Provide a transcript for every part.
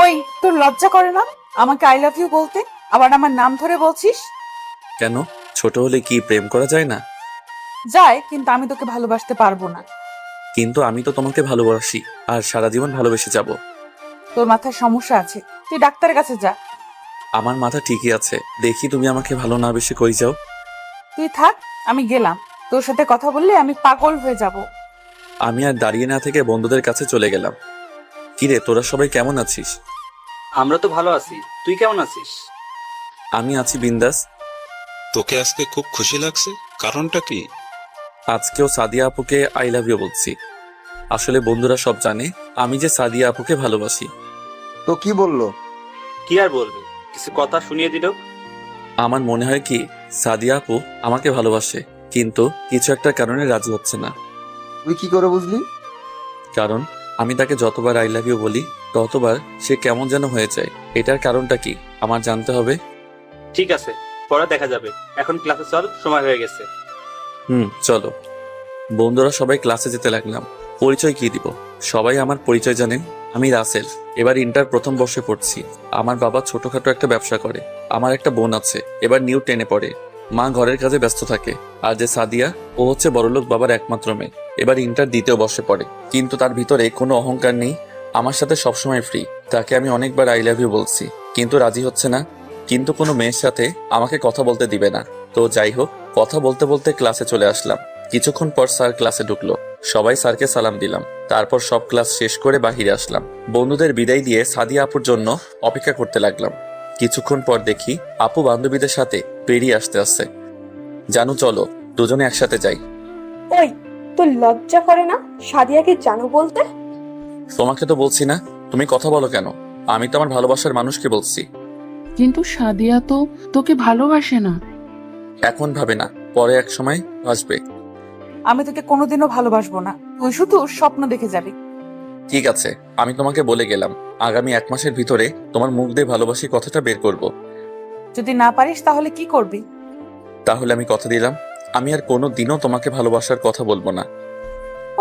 ওই, তোর লজ্জা করে না আমাকে আই লাভ ইউ বলতে? আবার আমার নাম ধরে বলছিস? কেন, ছোট হলে কি প্রেম করা যায় না? যায়, কিন্তু আমি তোকে ভালোবাসতে পারবো না। কিন্তু আমি তো তোমাকে ভালোবাসি, আর সারা জীবন ভালোবেসে যাব। তোর মাথায় সমস্যা আছে, তুই ডাক্তারের কাছে যা। আমার মাথা ঠিকই আছে, দেখি তুমি আমাকে ভালো না বেশি কই যাও। তুই থাক, আমি গেলাম। তোর সাথে কথা বললে আমি পাগল হয়ে যাব। আমি আর দাঁড়িয়ে না থেকে বন্ধুদের কাছে চলে গেলাম। কিরে, তোরা সবাই কেমন আছিস? আমরা তো ভালো আছি, তুই কেমন আছিস? আমি আছি বিন্দাস। তোকে আজকে খুব খুশি লাগছে, কারণটা কি? আজকেও সাদিয়া আপুকে আই লাভ ইউ বলছি। আসলে বন্ধুরা সব জানে আমি যে সাদিয়া আপুকে ভালোবাসি। তো কি বললো? কি আর বলবে, কিছু কথা শুনিয়ে দিল। আমার মনে হয় কি সাদিয়া আপু আমাকে ভালোবাসে, কিন্তু কিছু একটা কারণে রাজি হচ্ছে না। তুই কি করে বুঝলি? কারণ আমি তাকে যতবার আই লাভ ইউ বলি ততবার সে কেমন যেন হয়ে যায়। এটার কারণটা কি আমার জানতে হবে। ঠিক আছে, পরে দেখা যাবে, এখন ক্লাসে চল, সময় হয়ে গেছে। চলো। বন্ধুরা সবাই ক্লাসে যেতে লাগলাম। পরিচয় কি দিব? সবাই আমার পরিচয় জানেন, আমি রাসেল। এবার ইন্টার প্রথম বর্ষে পড়ছি। আমার বাবা ছোটখাটো একটা ব্যবসা করে। আমার একটা বোন আছে, এবার নিউ 10-এ পড়ে। মা ঘরের কাজে ব্যস্ত থাকে। আর যে সাদিয়া, ও হচ্ছে বড়লোক বাবার একমাত্র মেয়ে, এবার ইন্টার দ্বিতীয় বর্ষে পড়ে। কিন্তু তার ভিতরে কোনো অহংকার নেই, আমার সাথে সবসময় ফ্রি। তাকে আমি অনেকবার আই লাভ ইউ বলছি, কিন্তু রাজি হচ্ছে না। কিন্তু কোনো মেয়ের সাথে আমাকে কথা বলতে দিবে না। তো যাই হোক, কথা বলতে বলতে ক্লাসে চলে আসলাম। কিছুক্ষণ পর স্যার ক্লাসে ঢুকলো। সবাই স্যারকে সালাম দিলাম। তারপর সব ক্লাস শেষ করে বাহিরে আসলাম। বন্ধুদের বিদায় দিয়ে সাদিয়া আপুর জন্য অপেক্ষা করতে লাগলাম। কিছুক্ষণ পর দেখি আপু বান্ধবীদের সাথে বেরিয়ে আসতে। জানু, চলো দুজনে একসাথে যাই। ওই, তোর লজ্জা করে না সাদিয়াকে জানো বলতে? তোমাকে তো বলছি না, তুমি কথা বলো কেন? আমি তো আমার ভালোবাসার মানুষকে বলছি। কিন্তু সাদিয়া তো তোকে ভালোবাসে না। এখন ভাবে না, পরে এক সময় আসবে। আমি তোকে কোনোদিনও ভালোবাসবো না, তুই শুধু স্বপ্ন দেখে যাবি। ঠিক আছে, আমি তোমাকে বলে গেলাম, আগামী 1 মাসের ভিতরে তোমার মুখ দিয়ে ভালোবাসি কথাটা বের করব। যদি না পারিস তাহলে কি করবি? তাহলে আমি কথা দিলাম, আমি আর কোনো দিনও তোমাকে ভালোবাসার কথা বলবো না।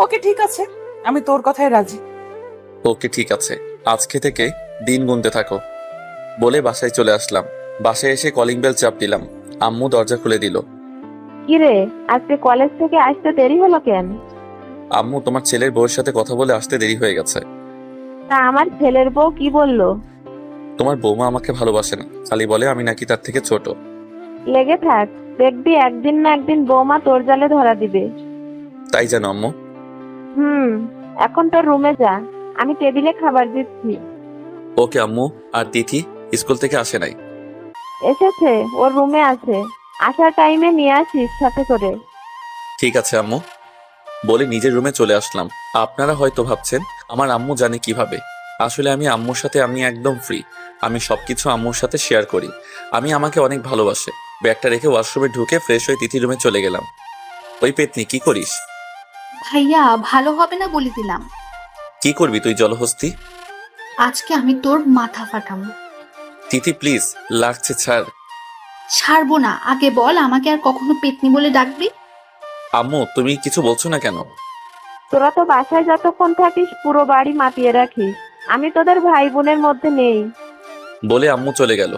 ওকে ঠিক আছে, আমি তোর কথায় রাজি। ওকে ঠিক আছে, আজকে থেকে দিন গুনতে থাকো। বলে বাসায় চলে আসলাম। বাসায় এসে কলিং বেল চাপ দিলাম। আম্মু দরজা খুলে দিল। কিরে, আজকে কলেজ থেকে আসতে দেরি হলো কেন? আম্মু, তোমার ছেলের বউয়ের সাথে কথা বলে আসতে দেরি হয়ে গেছে। তা আমার ছেলের বউ কি বললো? তোমার বৌমা আমাকে ভালোবাসে না, খালি বলে আমি নাকি তার থেকে ছোট। লেগে থাক, দেখবি একদিন না একদিন বৌমা তোর জালে ধরা দিবে। তাই জানো আম্মু? এখন তোর রুমে যা, আমি টেবিলে খাবার দিচ্ছি। ওকে আম্মু। আর তিথি স্কুল থেকে আসে নাই? এসেছে, ওর রুমে আছে, আসার টাইমে নিয়ে আসিস সাথে করে। ঠিক আছে আম্মু। বলে নিজের রুমে চলে আসলাম। আপনারা হয়তো ভাবছেন আমার আম্মু জানে কিভাবে। আসলে আমি আম্মুর সাথে আমি একদম ফ্রি। আমি সবকিছু আম্মুর সাথে শেয়ার করি। আমি আমাকে অনেক ভালোবাসে। ব্যাগটা রেখে ওয়াশরুমে ঢুকে ফ্রেশ হয়ে তিথি রুমে চলে গেলাম। ওই পেতনি, কি করিস? ভাইয়া, ভালো হবে না বলে দিলাম। কি করবি তুই জলহস্তি? আজকে আমি তোর মাথা ফাটাবো। তিথি প্লিজ, লাগছে, ছাড়। ছাড়বো না, আগে বল আমাকে আর কখনো পেতনি বলে ডাকবি? আম্মু, তুমি কিছু বলছো না কেন? তোরা তো বাসায় যতক্ষণ থাকিস পুরো বাড়ি মাতিয়ে রাখিস, আমি তোদের ভাই বোনের মধ্যে নেই। বলে আম্মু চলে গেল।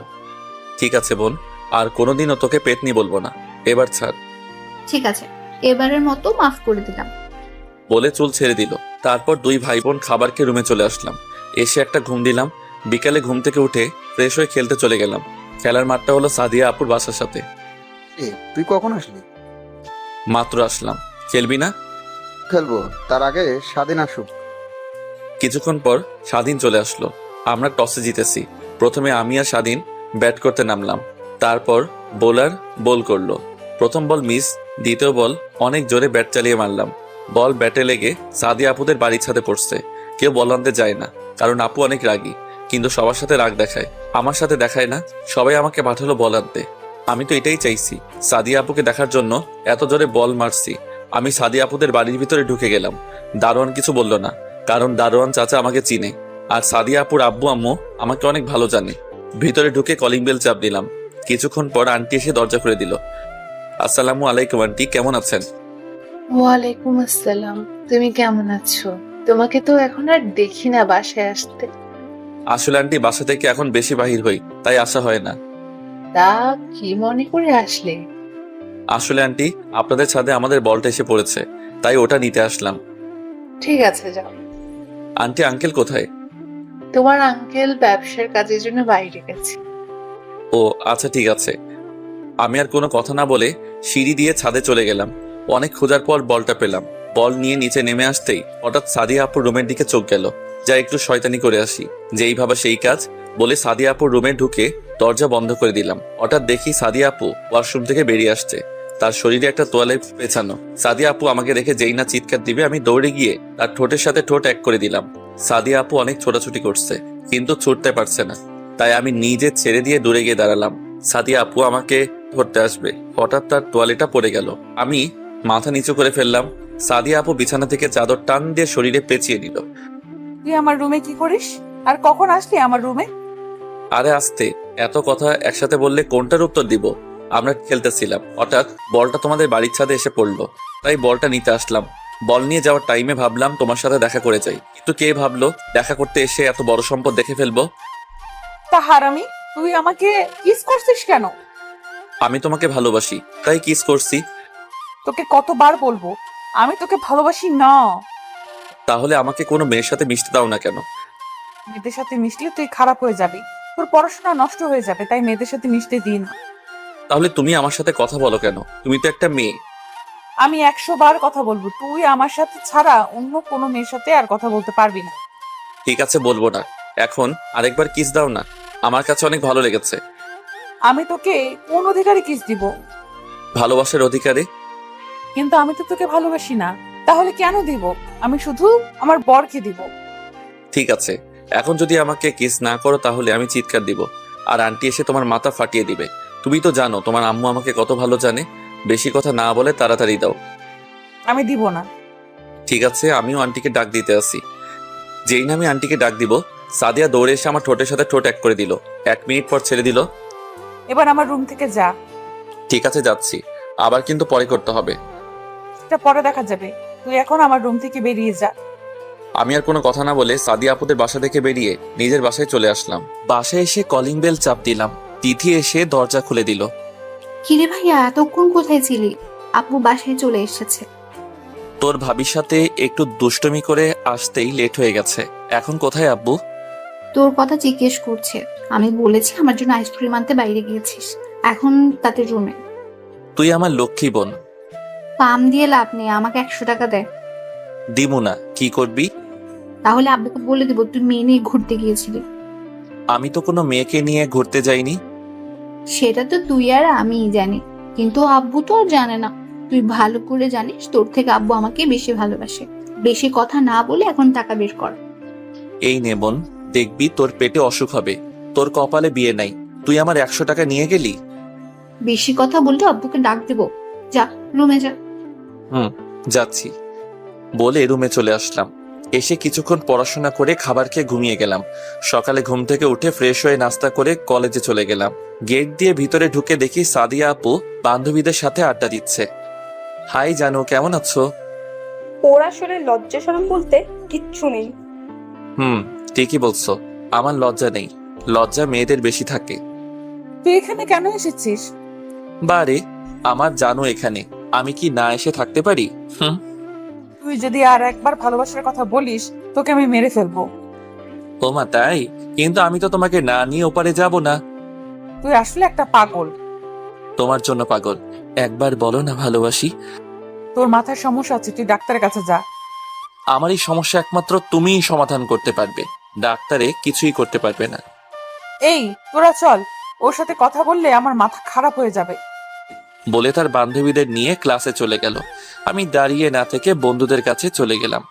ঠিক আছে বোন, আর কোনোদিনও তোকে পেতনি বলবো না, এবার ছাড়। ঠিক আছে, এবারের মতো মাফ করে দিলাম। বলে চুল ছেড়ে দিল। তারপর 2 ভাই বোন খাবার খেয়ে রুমে চলে আসলাম। এসে একটা ঘুম দিলাম। বিকালে ঘুম থেকে উঠে ফ্রেশ হয়ে খেলতে চলে গেলাম। খেলার মাঠটা হলো সাদিয়া আপুর বাসার সাথে। তুই কখন আসলি? মাত্র আসলাম। খেলবি না? খেলবো, তার আগে স্বাধীন আসুক। কিছুক্ষণ পর স্বাধীন চলে আসলো। আমরা টসে জিতেছি। প্রথমে আমি আর স্বাধীন ব্যাট করতে নামলাম। তারপর বোলার বল করলো। প্রথম বল মিস, দ্বিতীয় বল অনেক জোরে ব্যাট চালিয়ে মারলাম। বল ব্যাটে লেগে সাদিয়া আপুদের বাড়ির ছাদে পড়ছে। কেউ বল আনতে যায় না, কারণ আপু অনেক রাগী। কিন্তু সবার সাথে রাগ দেখায়, আমার সাথে দেখায় না। সবাই আমাকে পাঠালো বল আনতে। আমি তো এটাই চাইছি, সাদিয়া আপুকে দেখার জন্য এত জোরে বল মারছি। আমি সাদিয়া আপুদের বাড়ির ভিতরে ঢুকে গেলাম। দারোয়ান কিছু বলল না, কারণ দারোয়ান চাচা আমাকে চিনে। আর সাদিয়া আপুর আব্বু আম্মু আমাকে অনেক ভালো জানে। ভিতরে ঢুকে কলিং বেল চাপ দিলাম। কিছুক্ষণ পর আন্টি এসে দরজা খুলে দিল। আসসালামু আলাইকুম আন্টি, কেমন আছেন? ওয়ালাইকুম আসসালাম। তুমি কেমন আছো? তোমাকে তো এখন আর দেখি না বাসায় আসতে। আসলে আন্টি বাসা থেকে এখন বেশি বাহির হই, তাই আসা হয় না। তা কি মনে করে আসলে? আসলে আন্টি আপনাদের ছাদে আমাদের বলটা এসে পড়েছে, তাই ওটা নিতে আসলাম। ঠিক আছে, যাও। আন্টি আঙ্কেল কোথায়? তোমার আঙ্কেল ব্যবসার কাজের জন্য বাইরে গেছে। ও আচ্ছা ঠিক আছে। আমি আর কোনো কথা না বলে সিঁড়ি দিয়ে ছাদে চলে গেলাম। অনেক খোঁজার পর বলটা পেলাম। বল নিয়ে নিচে নেমে আসতেই হঠাৎ সাদিয়া আপুর রুমের দিকে চোখ গেল, যা একটু শয়তানি করে আসি। যেই ভাবা সেই কাজ বলে সাদিয়া আপুর রুমে ঢুকে দরজা বন্ধ করে দিলাম। হঠাৎ দেখি সাদিয়া আপু ওয়াশরুম থেকে বেরিয়ে আসছে, তার শরীরে একটা তোয়ালে পেছানো। সাদিয়া আপু আমাকে দেখে যেই না চিৎকার দিবে আমি দৌড়ে গিয়ে তার ঠোঁটের সাথে ঠোঁট এক করে দিলাম। সাদিয়া আপু অনেক ছোটাছুটি করছে, কিন্তু ছুটতে পারছে না, তাই আমি নিজে ছেড়ে দিয়ে দূরে গিয়ে দাঁড়ালাম। সাদিয়া আপু আমাকে ধরতে আসবে, হঠাৎ তার তোয়ালেটা পড়ে গেল। আমি মাথা নিচু করে ফেললাম। সাদিয়া আপু বিছানা থেকে চাদর টান দিয়ে শরীরে পেঁচিয়ে দিল। তুই আমার রুমে কি করিস? আর কখন আসলি আমার রুমে? আরে আস্তে, এত কথা একসাথে বললে কোনটার উত্তর দিব? আমরা খেলতেছিলাম, হঠাৎ বলটা তোমাদের বাড়ির ছাদে এসে পড়লো, তাই বলটা নিতে আসলাম। বল নিয়ে যাওয়ার টাইমে ভাবলাম তোমার সাথে দেখা করে যাই, কিন্তু কে ভাবলো দেখা করতে এসে এত বড় সম্পদ দেখে ফেলবো। তা হারামি, তুই আমাকে কিস করছিস কেন? আমি তোমাকে ভালোবাসি, তাই কিস করছি। তোকে কতবার বলবো আমি তোকে ভালোবাসি না। তাহলে আমাকে কোনো মেয়ের সাথে মিশতে দাও না কেন? মেয়েদের সাথে মিশলে তুই খারাপ হয়ে যাবি, তোর পড়াশোনা নষ্ট হয়ে যাবে, তাই মেয়েদের সাথে মিশতে দিই না। তাহলে তুমি আমার সাথে কথা বলো কেন? তুমি তো একটা মেয়ে। আমি 100 বার কথা বলবো, তুই আমার সাথে ছাড়া অন্য কোনো মেয়ের সাথে আর কথা বলতে পারবি না। ঠিক আছে বলবো না, এখন আরেকবার কিস দাও না, আমার কাছে অনেক ভালো লেগেছে। আমি তোকে কোন অধিকারে কিস দিব? ভালোবাসার অধিকারে। কিন্তু আমি তো তোকে ভালোবাসি না, তাহলে কেন দিব? আমি শুধু আমার বরকে দিব। ঠিক আছে, এখন যদি আমাকে কিস না করো তাহলে আমি চিৎকার দিব, আর আন্টি এসে তোমার মাথা ফাটিয়ে দিবে। তুমি তো জানো তোমার আম্মু আমাকে কত ভালো জানে। বেশি কথা না বলে তাড়াতাড়ি দাও। আমি দিব না। ঠিক আছে, আমিও আন্টিকে ডাক দিতে আসি। যেই না আমি আন্টিকে ডাক দিব, সাদিয়া দৌড়ে এসে আমার ঠোঁটের সাথে ঠোঁট এক করে দিল। 1 মিনিট পর ছেড়ে দিল। এবার আমার রুম থেকে যা। ঠিক আছে যাচ্ছি, আবার কিন্তু পরে করতে হবে। এটা পরে দেখা যাবে, তুই এখন আমার রুম থেকে বেরিয়ে যা। আমি আর কোনো কথা না বলে সাদিয়া আপুদের বাসা থেকে বেরিয়ে নিজের বাসায় চলে আসলাম। বাসায় এসে কলিং বেল চাপ দিলাম। তিথি এসে দরজা খুলে দিল। কিরে ভাইয়া, এতক্ষণ কোথায় ছিলি? আপু বাসায় চলে এসেছে। তোর ভাবির সাথে একটু দুষ্টুমি করে আসতেই লেট হয়ে গেছে। এখন কোথায় আব্বু? তোর কথা জিজ্ঞেস করছে। আমি বলেছি আমার জন্য আইসক্রিম আনতে বাইরে গিয়েছিস, এখন তাদের রুমে। তুই আমার লক্ষ্মী বোন। পাম দিয়ে লাভ নেই, আমাকে 100 টাকা দে। দিমু না, কি করবি? তাহলে আব্বুকে বলে দিব তুই মেয়ে নিয়ে ঘুরতে গিয়েছিলি। আমি তো কোনো মেয়েকে নিয়ে ঘুরতে যাইনি। সেটা তো তুই আর আমিই জানি, কিন্তু আব্বু তো আর জানে না। তুই ভালো করে জানিস তোর থেকে আব্বু আমাকে বেশি ভালোবাসে। বেশি কথা না বলে এখন টাকা বের কর। এই নে বোন, দেখবি তোর পেটে অসুখ হবে। তোর কপালে বিয়ে নাই, তুই আমার 100 টাকা নিয়ে গেলি। বেশি কথা বললে আব্বুকে ডাক দেব। যা রুমে যা। যাচ্ছি বলে রুমে চলে আসলাম। এসে কিছুক্ষণ পড়াশোনা করে খাবার খেয়ে ঘুমিয়ে গেলাম। সকালে ঘুম থেকে উঠে ফ্রেশ হয়ে নাস্তা করে কলেজে চলে গেলাম। গেট দিয়ে ভিতরে ঢুকে দেখি সাদিয়া আপু বান্ধবীদের সাথে আড্ডা দিচ্ছে। হাই জানু, কেমন আছো? ওর আসলে লজ্জা শরম বলতে কিচ্ছু নেই। ঠিকই বলছো, আমার লজ্জা নেই। লজ্জা মেয়েদের বেশি থাকে। তুই এখানে কেন এসেছিস? বারে, আমার জানু এখানে, আমি কি না এসে থাকতে পারি? তুই যদি আর একবার ভালোবাসার কথা বলিস তোকে আমি মেরে ফেলবো। ও মা তাই? কিন্তু আমি তো তোমাকে না নিয়ে ওপারে যাব না। তুই আসলে একটা পাগল। তোমার জন্য পাগল। একবার বলো না ভালোবাসি। তোর মাথার সমস্যা আছে, তুই ডাক্তারের কাছে যা। আমার এই সমস্যা একমাত্র তুমিই সমাধান করতে পারবে, ডাক্তারে কিছুই করতে পারবে না। এই তোরা চল, ওর সাথে কথা বললে আমার মাথা খারাপ হয়ে যাবে। বলে তার বান্ধবীদের নিয়ে ক্লাসে চলে গেল। আমি দাঁড়িয়ে না থেকে বন্ধুদের কাছে চলে গেলাম।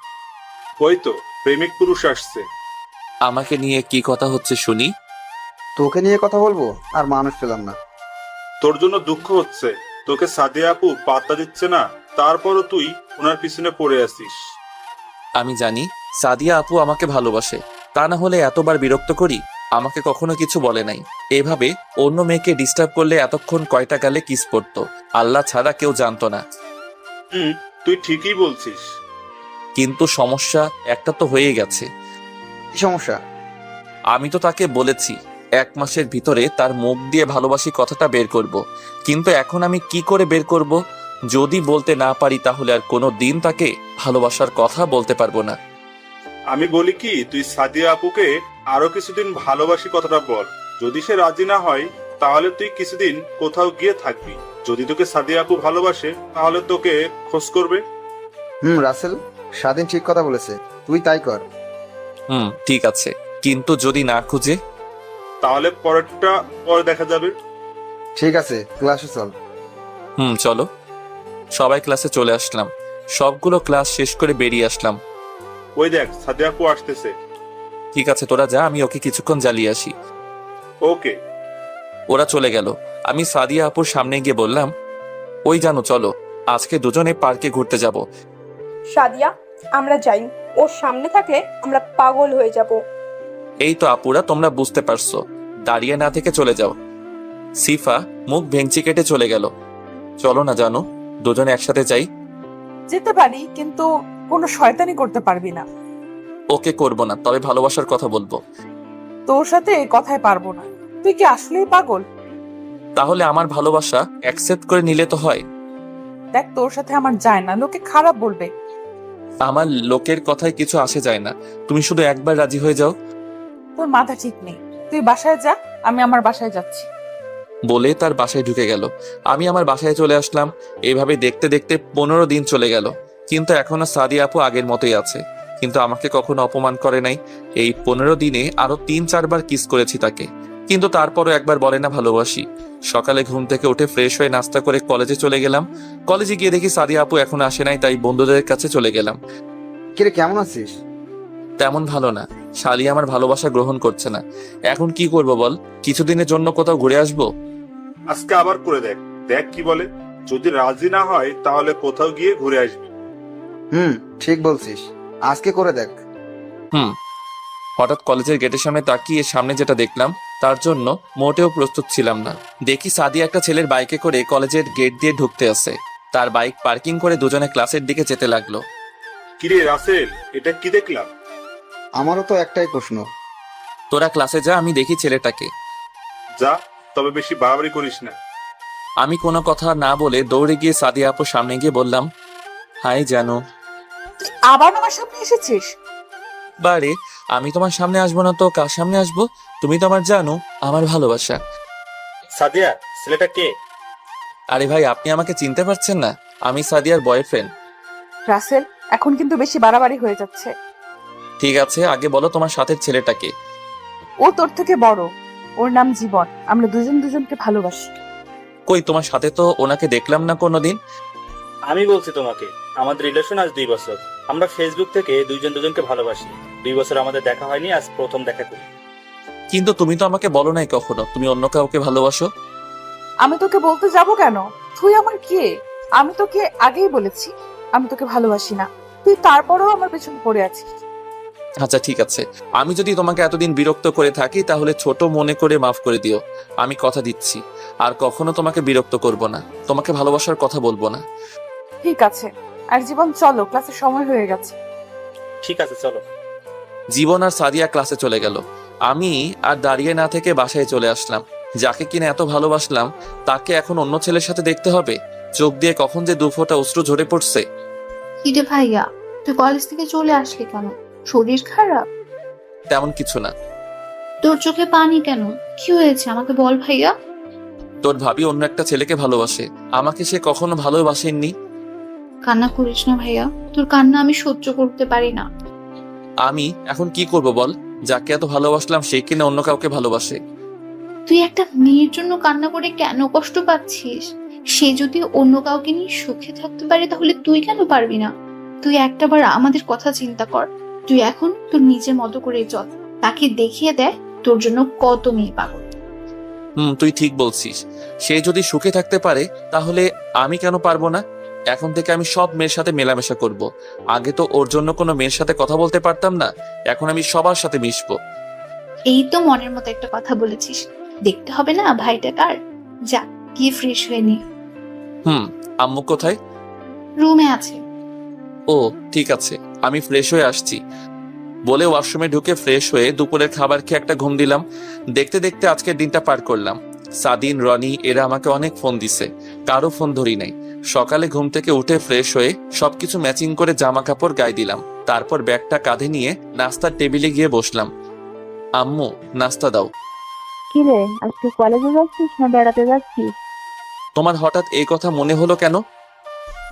ওই তো প্রেমিক পুরুষ আসছে। আমাকে নিয়ে কি কথা হচ্ছে শুনি। তোকে নিয়ে কথা বলবো আর মানুষ পেলাম না। তোর জন্য দুঃখ হচ্ছে, তোকে সাদিয়া আপু পাত্তা দিচ্ছে না, তারপরও তুই ওনার পিছনে পড়ে আছিস। আমি জানি সাদিয়া আপু আমাকে ভালোবাসে, তা না হলে এতবার বিরক্ত করি? আমাকে কখনো কিছু বলে নাই। এভাবে অন্য মেয়েকে ডিস্টার্ব করলে এতক্ষণ কয়টা গালে কিস পড়তো আল্লাহ ছাড়া কেউ জানতো না। তুই ঠিকই বলছিস, কিন্তু সমস্যা একটা তো হয়ে গেছে। কি সমস্যা? আমি তো তাকে বলেছি 1 মাসের ভিতরে তার মুখ দিয়ে ভালোবাসি কথাটা বের করব, কিন্তু এখন আমি কি করে বের করব? যদি বলতে না পারি তাহলে আর কোনো দিন তাকে ভালোবাসার কথা বলতে পারবো না। আমি বলি কি, তুই সাদিয়া আপুকে আরো কিছুদিন ভালোবাসি কথাটা বল। যদি সে রাজি না হয় তাহলে তুই কিছুদিন কোথাও গিয়ে থাকবি। যদি তোকে সাদিয়া আপু ভালোবাসে তাহলে তোকে খোঁজ করবে। রাসেল, স্বাধীন ঠিক কথা বলেছে, তুই তাই কর। ঠিক আছে, কিন্তু যদি না খুঁজে? তাহলে পরেরটা পরে দেখা যাবে। ঠিক আছে, ক্লাসে চল। চলো। সবাই ক্লাসে চলে আসলাম। সবগুলো ক্লাস শেষ করে বেরিয়ে আসলাম। ওই দেখ, সাদিয়া আপু আসতেছে। ঠিক আছে, তোরা যা, আমি ওকে কিছুক্ষণ জ্বালিয়ে আসি। ওকে। ওরা চলে গেল। আমি সাদিয়া আপুর সামনে গিয়ে বললাম, ওই জানো, চলো আজকে দুজনে পার্কে ঘুরতে যাব। সাদিয়া, আমরা যাই। ওর সামনে থাকলে আমরা পাগল হয়ে যাব। এই তো আপুরা, তোমরা বুঝতে পারছো, দাঁড়িয়ে না থেকে চলে যাও। সিফা মুখ ভেঙচি কেটে চলে গেল। চলো না জানো, দুজনে একসাথে যাই। যেতে পারি, কিন্তু কোনো শয়তানি করতে পারবি না। ওকে করব না, তবে ভালোবাসার কথা বলবো। তোর সাথে কথায় পারবো না। তুই কি আসলেই পাগল? তাহলে আমার ভালোবাসা অ্যাকসেপ্ট করে নিলে তো হয়। দেখ, তোর সাথে আমার যায় না, লোকে খারাপ বলবে। আমার লোকের কথায় কিছু আসে যায় না, তুমি শুধু একবার রাজি হয়ে যাও। তোর মাথা ঠিক নেই। তুই বাসায় যা, আমি আমার বাসায় যাচ্ছি। বলে তার বাসায় ঢুকে গেল। আমি আমার বাসায় চলে আসলাম। এইভাবে দেখতে দেখতে 15 দিন চলে গেল, কিন্তু এখনো সাদিয়া আপু আগের মতোই আছে, কিন্তু আমাকে কখনো অপমান করে নাই। এই 15 দিনে আরো 3-4 বার কিস করেছি তাকে, কিন্তু তারপরও একবার বলে না ভালোবাসি। সকালে ঘুম থেকে উঠে ফ্রেশ হয়ে নাস্তা করে কলেজে চলে গেলাম। কলেজে গিয়ে দেখি সাদিয়া আপু এখন আসে নাই, তাই বন্ধুদের কাছে চলে গেলাম। কিরে, কেমন আছিস? তেমন ভালো না, শালি আমার ভালোবাসা গ্রহণ করছে না। এখন কি করব বল? কিছুদিনের জন্য কোথাও ঘুরে আসবো। আজকে আবার করে দেখ, দেখ কি বলে। যদি রাজি না হয় তাহলে কোথাও গিয়ে ঘুরে আসবি। ঠিক বলছিস, আজকে করে দেখ। হঠাৎ কলেজের গেটের সামনে তাকিয়ে সামনে যেটা দেখলাম তার জন্য মোটেও প্রস্তুত ছিলাম না। দেখি সাদিয়া একটা ছেলের বাইকে করে কলেজের গেট দিয়ে ঢুকতে আসে। তার বাইক পার্কিং করে দুজনে ক্লাসের দিকে যেতে লাগলো। কিরে রাসেল, এটা কি দেখলাম? আমারও তো একটাই প্রশ্ন। তোরা ক্লাসে যা, আমি দেখি ছেলেটাকে। যা, তবে বেশি বাড়াবাড়ি করিস না। আমি কোনো কথা না বলে দৌড়ে গিয়ে সাদিয়া আপুর সামনে গিয়ে বললাম, হাই জানো। তুই আবার আমার সামনে এসেছিস? বারে, আমি তোমার সামনে আসবো না তো কার সামনে আসবো? তুমি তো আমার জানো, আমার ভালোবাসা। সাদিয়া, ছেলেটা কে? আরে ভাই, আপনি আমাকে চিনতে পারছেন না? আমি সাদিয়ার বয়ফ্রেন্ড। রাসেল, এখন কিন্তু বেশি বাড়াবাড়ি হয়ে যাচ্ছে। ঠিক আছে, আগে বলো তোমার সাথের ছেলেটাকে। ও তোর থেকে বড়, ওর নাম জীবন। আমরা দুজন দুজনকে ভালোবাসি। কই, তোমার সাথে তো ওনাকে দেখলাম না কোনোদিন। আমি বলছি তোমাকে, আমাদের রিলেশন আজ 2 বছর। আমরা ফেসবুক থেকে দুজন দুজনকে ভালোবাসি। 2 বছর আমাদের দেখা হয়নি, আজ প্রথম দেখা করি। কিন্তু তুমি তো আমাকে বলো নাই কখনো তুমি অন্য কাউকে ভালোবাসো। আমি তোকে বলতে যাব কেন? তুই আমার কে? আমি তোকে আগেই বলেছি আমি তোকে ভালোবাসি না। তুই তারপরেও আমার পেছনে পড়ে আছিস। আচ্ছা ঠিক আছে, আমি যদি তোমাকে এতদিন বিরক্ত করে থাকি তাহলে ছোট মনে করে মাফ করে দিও। আমি কথা দিচ্ছি, আর কখনো তোমাকে বিরক্ত করব না, তোমাকে ভালোবাসার কথা বলবো না। ঠিক আছে, আর জীবন চলো, ক্লাসের সময় হয়ে গেছে। ঠিক আছে, চলো। জীবন আর সাদিয়া ক্লাসে চলে গেল। আমি আর দাঁড়িয়ে না থেকে বাসায় চলে আসলাম। যাকে কিনা এত ভালোবাসলাম তাকে এখন অন্য ছেলের সাথে দেখতে হবে। চোখ দিয়ে কখন যে 2 ফোঁটা অশ্রু ঝরে পড়ছে। কিরে ভাইয়া, তুই কলেজ থেকে চলে আসলি কেন? শরীর খারাপ? তেমন কিছু না। তোর চোখে পানি কেন? কি হয়েছে আমাকে বল ভাইয়া। তোর ভাবি অন্য একটা ছেলেকে ভালোবাসে, আমাকে সে কখনো ভালোবাসেননি। কান্না করিস না ভাইয়া, তোর কান্না আমি সহ্য করতে পারি না। আমি এখন কি করব বল? যাকে এত ভালোবাসলাম সে কিনা অন্য কাউকে ভালোবাসে। তুই একটা মেয়ের জন্য কান্না করে কেন কষ্ট পাচ্ছিস? সে যদি অন্য কাউকে নিয়ে সুখে থাকতে পারে তাহলে তুই কেন পারবি না? তুই একটাবার আমাদের কথা চিন্তা কর। তুই এখন তোর নিজের মতো করে চল, তাকে দেখিয়ে দেয় তোর জন্য কত মেয়ে পাগল। তুই ঠিক বলছিস। সে যদি সুখে থাকতে পারে তাহলে আমি কেন পারবো না? এখন থেকে আমি সব মেয়ের সাথে মেলামেশা করব। আগে তো ওর জন্য কোনো মেয়ের সাথে কথা বলতে পারতাম না, এখন আমি সবার সাথে মিশবো। এই তো মনের মতো একটা কথা বলেছিস। দেখতে হবে না ভাইটা কার? যা গিয়ে ফ্রেশ হয়ে নি। আম্মু কোথায়? রুমে আছে। ও ঠিক আছে, আমি ফ্রেশ হয়ে আসছি। বলে ওয়াশরুমে ঢুকে ফ্রেশ হয়ে দুপুরের খাবার খেয়ে একটা ঘুম দিলাম। দেখতে দেখতে আজকের দিনটা পার করলাম। সাদিন, রনি এরা আমাকে অনেক ফোন দিছে, কারো ফোন ধরি নাই। সকালে ঘুম থেকে উঠে ফ্রেশ হয়ে সবকিছু ম্যাচিং করে জামা কাপড় গায়ে দিলাম। তারপর ব্যাগটা কাঁধে নিয়ে নাস্তার টেবিলে গিয়ে বসলাম। আম্মু, নাস্তা দাও। কি রে, আজকে কলেজে যাচ্ছিস না বেড়াতে যাচ্ছিস? তোমার হঠাৎ এই কথা মনে হলো কেন?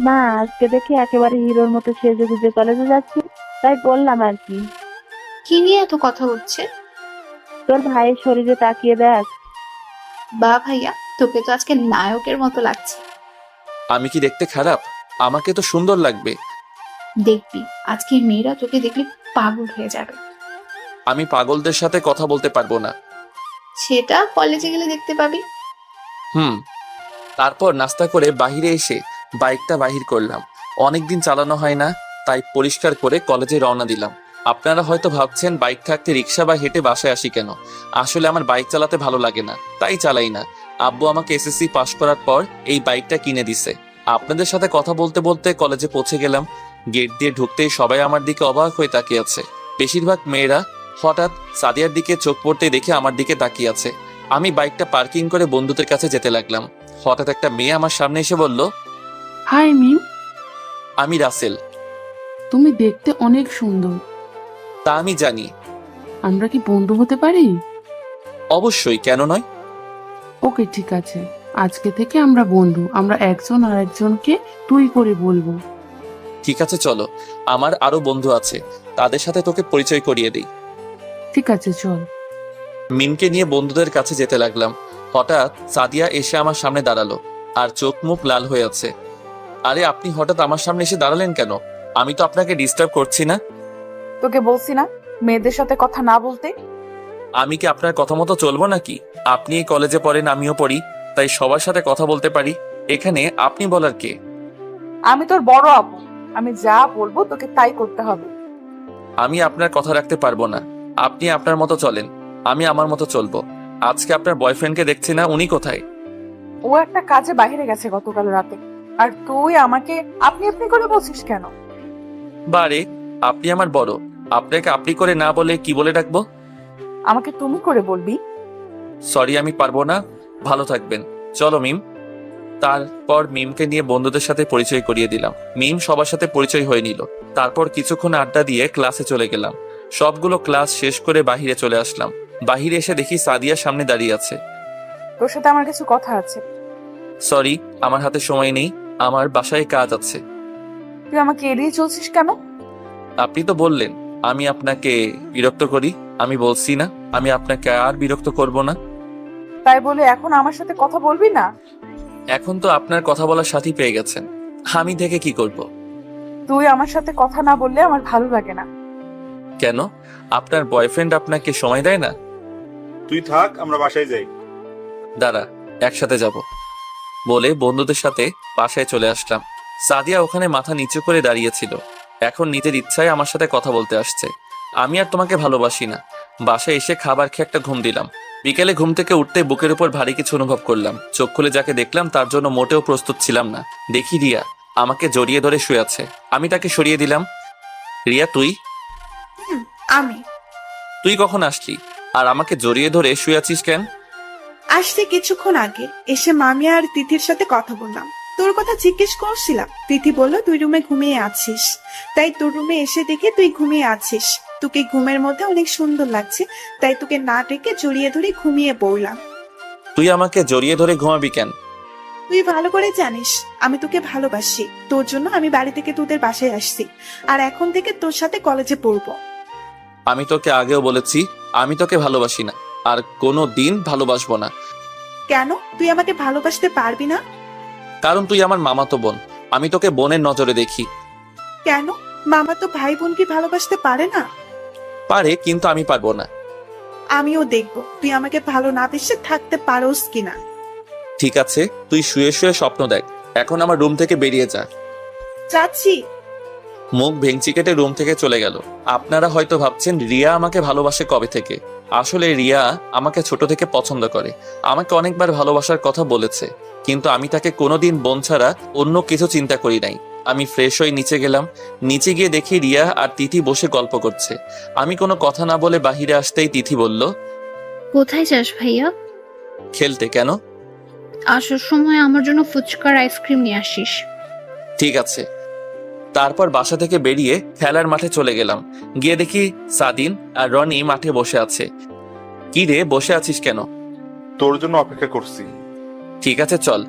না, আজকে দেখি একেবারে হিরোর মতো সেজে গুজে কলেজে যাচ্ছিস, তাই বললাম আর কি। কি নিয়ে এত কথা হচ্ছে? তোর ভাইয়ের শরীরে তাকিয়ে দেখ। বা ভাইয়া, তোকে তো আজকে নায়কের মতো লাগছে। আমি কি দেখতে খারাপ? আমাকে তো সুন্দর লাগবে। দেখবি আজকে মেয়েরা তোকে দেখলে পাগল হয়ে যাবে। আমি পাগলদের সাথে কথা বলতে পারবো না। সেটা কলেজে গেলে দেখতে পাবি। তারপর নাস্তা করে বাহিরে এসে বাইকটা বাহির করলাম। অনেকদিন চালানো হয় না, তাই পরিষ্কার করে কলেজে রওনা দিলাম। আপনারা হয়তো ভাবছেন বাইক থাকতে রিক্সা বা হেঁটে বাসায় আসি কেন। আসলে আমার বাইক চালাতে ভালো লাগে না, তাই চালাই না। আব্বু আমাকে এসএসসি পাশ করার পর এই বাইকটা কিনে দিছে। আপনাদের সাথে কথা বলতে বলতে কলেজে পৌঁছে গেলাম। গেট দিয়ে ঢুকতেই সবাই আমার দিকে অবাক হয়ে তাকিয়ে আছে। বেশিরভাগ মেয়েরা। হঠাৎ সাদিয়ার দিকে চোখ পড়তে দেখে আমার দিকে তাকিয়ে আছে। আমি বাইকটা পার্কিং করে বন্ধুদের কাছে যেতে লাগলাম। হঠাৎ একটা মেয়ে আমার সামনে এসে বলল, হাই মিম, আমি রাসেল। তুমি দেখতে অনেক সুন্দর। তা আমি জানি। আমরা কি বন্ধু হতে পারি? অবশ্যই, কেন নয়? ওকে, ঠিক আছে। আজকে থেকে আমরা বন্ধু। আমরা একজন আর একজনকে তুই করে বলবো। ঠিক আছে, চলো। আমার আরো বন্ধু আছে, তাদের সাথে তোকে পরিচয় করিয়ে দিই। ঠিক আছে, চল। মিমকে নিয়ে বন্ধুদের কাছে যেতে লাগলাম। হঠাৎ সাদিয়া এসে আমার সামনে দাঁড়ালো, আর চোখ মুখ লাল হয়ে আছে। আরে, আপনি হঠাৎ আমার সামনে এসে দাঁড়ালেন কেন? আমি তো আপনাকে ডিস্টার্ব করছি না। তোকে বলছি না মেয়েদের সাথে কথা না বলতে। আমি কি আপনার কথা মতো চলবো নাকি? আপনি এই কলেজে পড়েন, আমিও পড়ি, তাই সবার সাথে কথা বলতে পারি। এখানে আপনি বলার কে? আমি তোর বড় আপু, আমি যা বলবো তোকে তাই করতে হবে। আমি আপনার কথা রাখতে পারবো না। আপনি আপনার মতো চলেন, আমি আমার মতো চলবো। আজকে আপনার বয়ফ্রেন্ডকে দেখছি না, উনি কোথায়? ও একটা কাজে বাইরে গেছে গতকাল রাতে। আর তুই আমাকে আপনি আপনি করে বলছিস কেন? বারে, আপনি আমার বড়, আপনাকে আপনি করে না বলে কি বলে ডাকবো? আমাকে তুমি করে বলবি। সরি, আমি পারবো না। ভালো থাকবেন। চলো মিম। তারপর মিমকে নিয়ে বন্ধুদের সাথে পরিচয় করিয়ে দিলাম। মিম সবার সাথে পরিচয় হয়ে নিল। তারপর কিছুক্ষণ আড্ডা দিয়ে ক্লাসে চলে গেলাম। সবগুলো ক্লাস শেষ করে বাহিরে চলে আসলাম। বাহিরে এসে দেখি সাদিয়া সামনে দাঁড়িয়ে আছে। তোর সাথে আমার কিছু কথা আছে। সরি, আমার হাতে সময় নেই, আমার বাসায় কাজ আছে। তুই আমাকে এড়িয়ে চলছিস কেন? আপনি তো বললেন আমি আপনাকে বিরক্ত করি। আমি বলছি না আমি আপনাকে আর বিরক্ত করব না। তাই বলে এখন আমার সাথে কথা বলবি না? এখন তো আপনার কথা বলার সাথী পেয়ে গেছেন, আমি থেকে কি করব? তুই আমার সাথে কথা না বললে আমার ভালো লাগে না। কেন? আপনার বয়ফ্রেন্ড আপনাকে সময় দেয় না? তুই থাক, আমরা বাসায় যাই। দাঁড়া, একসাথে যাব। বলে বন্ধুদের সাথে বাসায় চলে আসলাম। সাদিয়া ওখানে মাথা নিচু করে দাঁড়িয়েছিল। এখন নিজের ইচ্ছায় আমার সাথে কথা বলতে আসছে। আমি আর তোমাকে ভালোবাসি না। বাসায় এসে খাবার খেয়ে একটা ঘুম দিলাম। বিকেলে ঘুম থেকে উঠতে বুকের উপর ভারী কিছু অনুভব করলাম। চোখ খুলে যাকে দেখলাম তার জন্য মোটেও প্রস্তুত ছিলাম না। দেখি রিয়া আমাকে জড়িয়ে ধরে শুয়ে আছে। আমি তাকে সরিয়ে দিলাম। রিয়া, তুই আমি তুই কখন আসলি? আর আমাকে জড়িয়ে ধরে শুয়ে আছিস কেন? আসতে কিছুক্ষণ আগে এসে মামি আর তিথির সাথে কথা বললাম। তোর কথা জিজ্ঞেস করছিলাম। তিথি বলল তুই রুমে ঘুমিয়ে আছিস, তাই তোর রুমে এসে দেখে তুই ঘুমিয়ে আছিস। তোকে ঘুমের মধ্যে অনেক সুন্দর লাগছে, তাই তোকে না ডেকে জড়িয়ে ধরে ঘুমিয়ে পড়লাম। তুই আমাকে জড়িয়ে ধরে ঘুমাবি কেন? তুই ভালো করে জানিস আমি তোকে ভালোবাসি। তোর জন্য আমি বাড়ি থেকে তোদের বাসায় আসছি, আর এখন থেকে তোর সাথে কলেজে পড়বো। আমি তোকে আগেও বলেছি আমি তোকে ভালোবাসি না, আর কোনো দিন ভালোবাসবো না। কেন তুই আমাকে ভালোবাসতে পারবি না? কারণ তুই আমার মামাতো বোন। আমি তোকে বোনের নজরে দেখি। কেন? মামা তো ভাই বোনকে ভালোবাসতে পারে না? পারে, কিন্তু আমি পারবো না। আমিও দেখবো তুই আমাকে ভালো না বেসে থাকতে পারোস কিনা। ঠিক আছে, তুই শুয়ে শুয়ে স্বপ্ন দেখ। এখন আমার রুম থেকে বেরিয়ে যা। চাচ্ছি। মুখ ভেঙচি কেটে রুম থেকে চলে গেল। আপনারা হয়তো ভাবছেন রিয়া আমাকে ভালোবাসে কবে থেকে। আসলে রিয়া আমাকে ছোট থেকে পছন্দ করে। আমাকে অনেকবার ভালোবাসার কথা বলেছে, কিন্তু আমি তাকে কোনোদিন বোন ছাড়া অন্য কিছু চিন্তা করি নাই। আমি ফ্রেশ হয়ে নিচে গেলাম। নিচে গিয়ে দেখি রিয়া আর তিথি বসে গল্প করছে। আমি কোনো কথা না বলে বাহিরে আসতেই তিথি বলল, কোথায় যাস ভাইয়া? খেলতে। কেন? আসার সময় আমার জন্য ফুচকার আইসক্রিম নিয়ে আসিস। ঠিক আছে। তারপর বাসা থেকে বেরিয়ে খেলার মাঠে চলে গেলাম। গিয়ে দেখি সাদিন আর রনি মাঠে বসে আছে। কি রে, বসে আছিস কেন? তোর জন্য অপেক্ষা করছি। ঠিক আছে চল।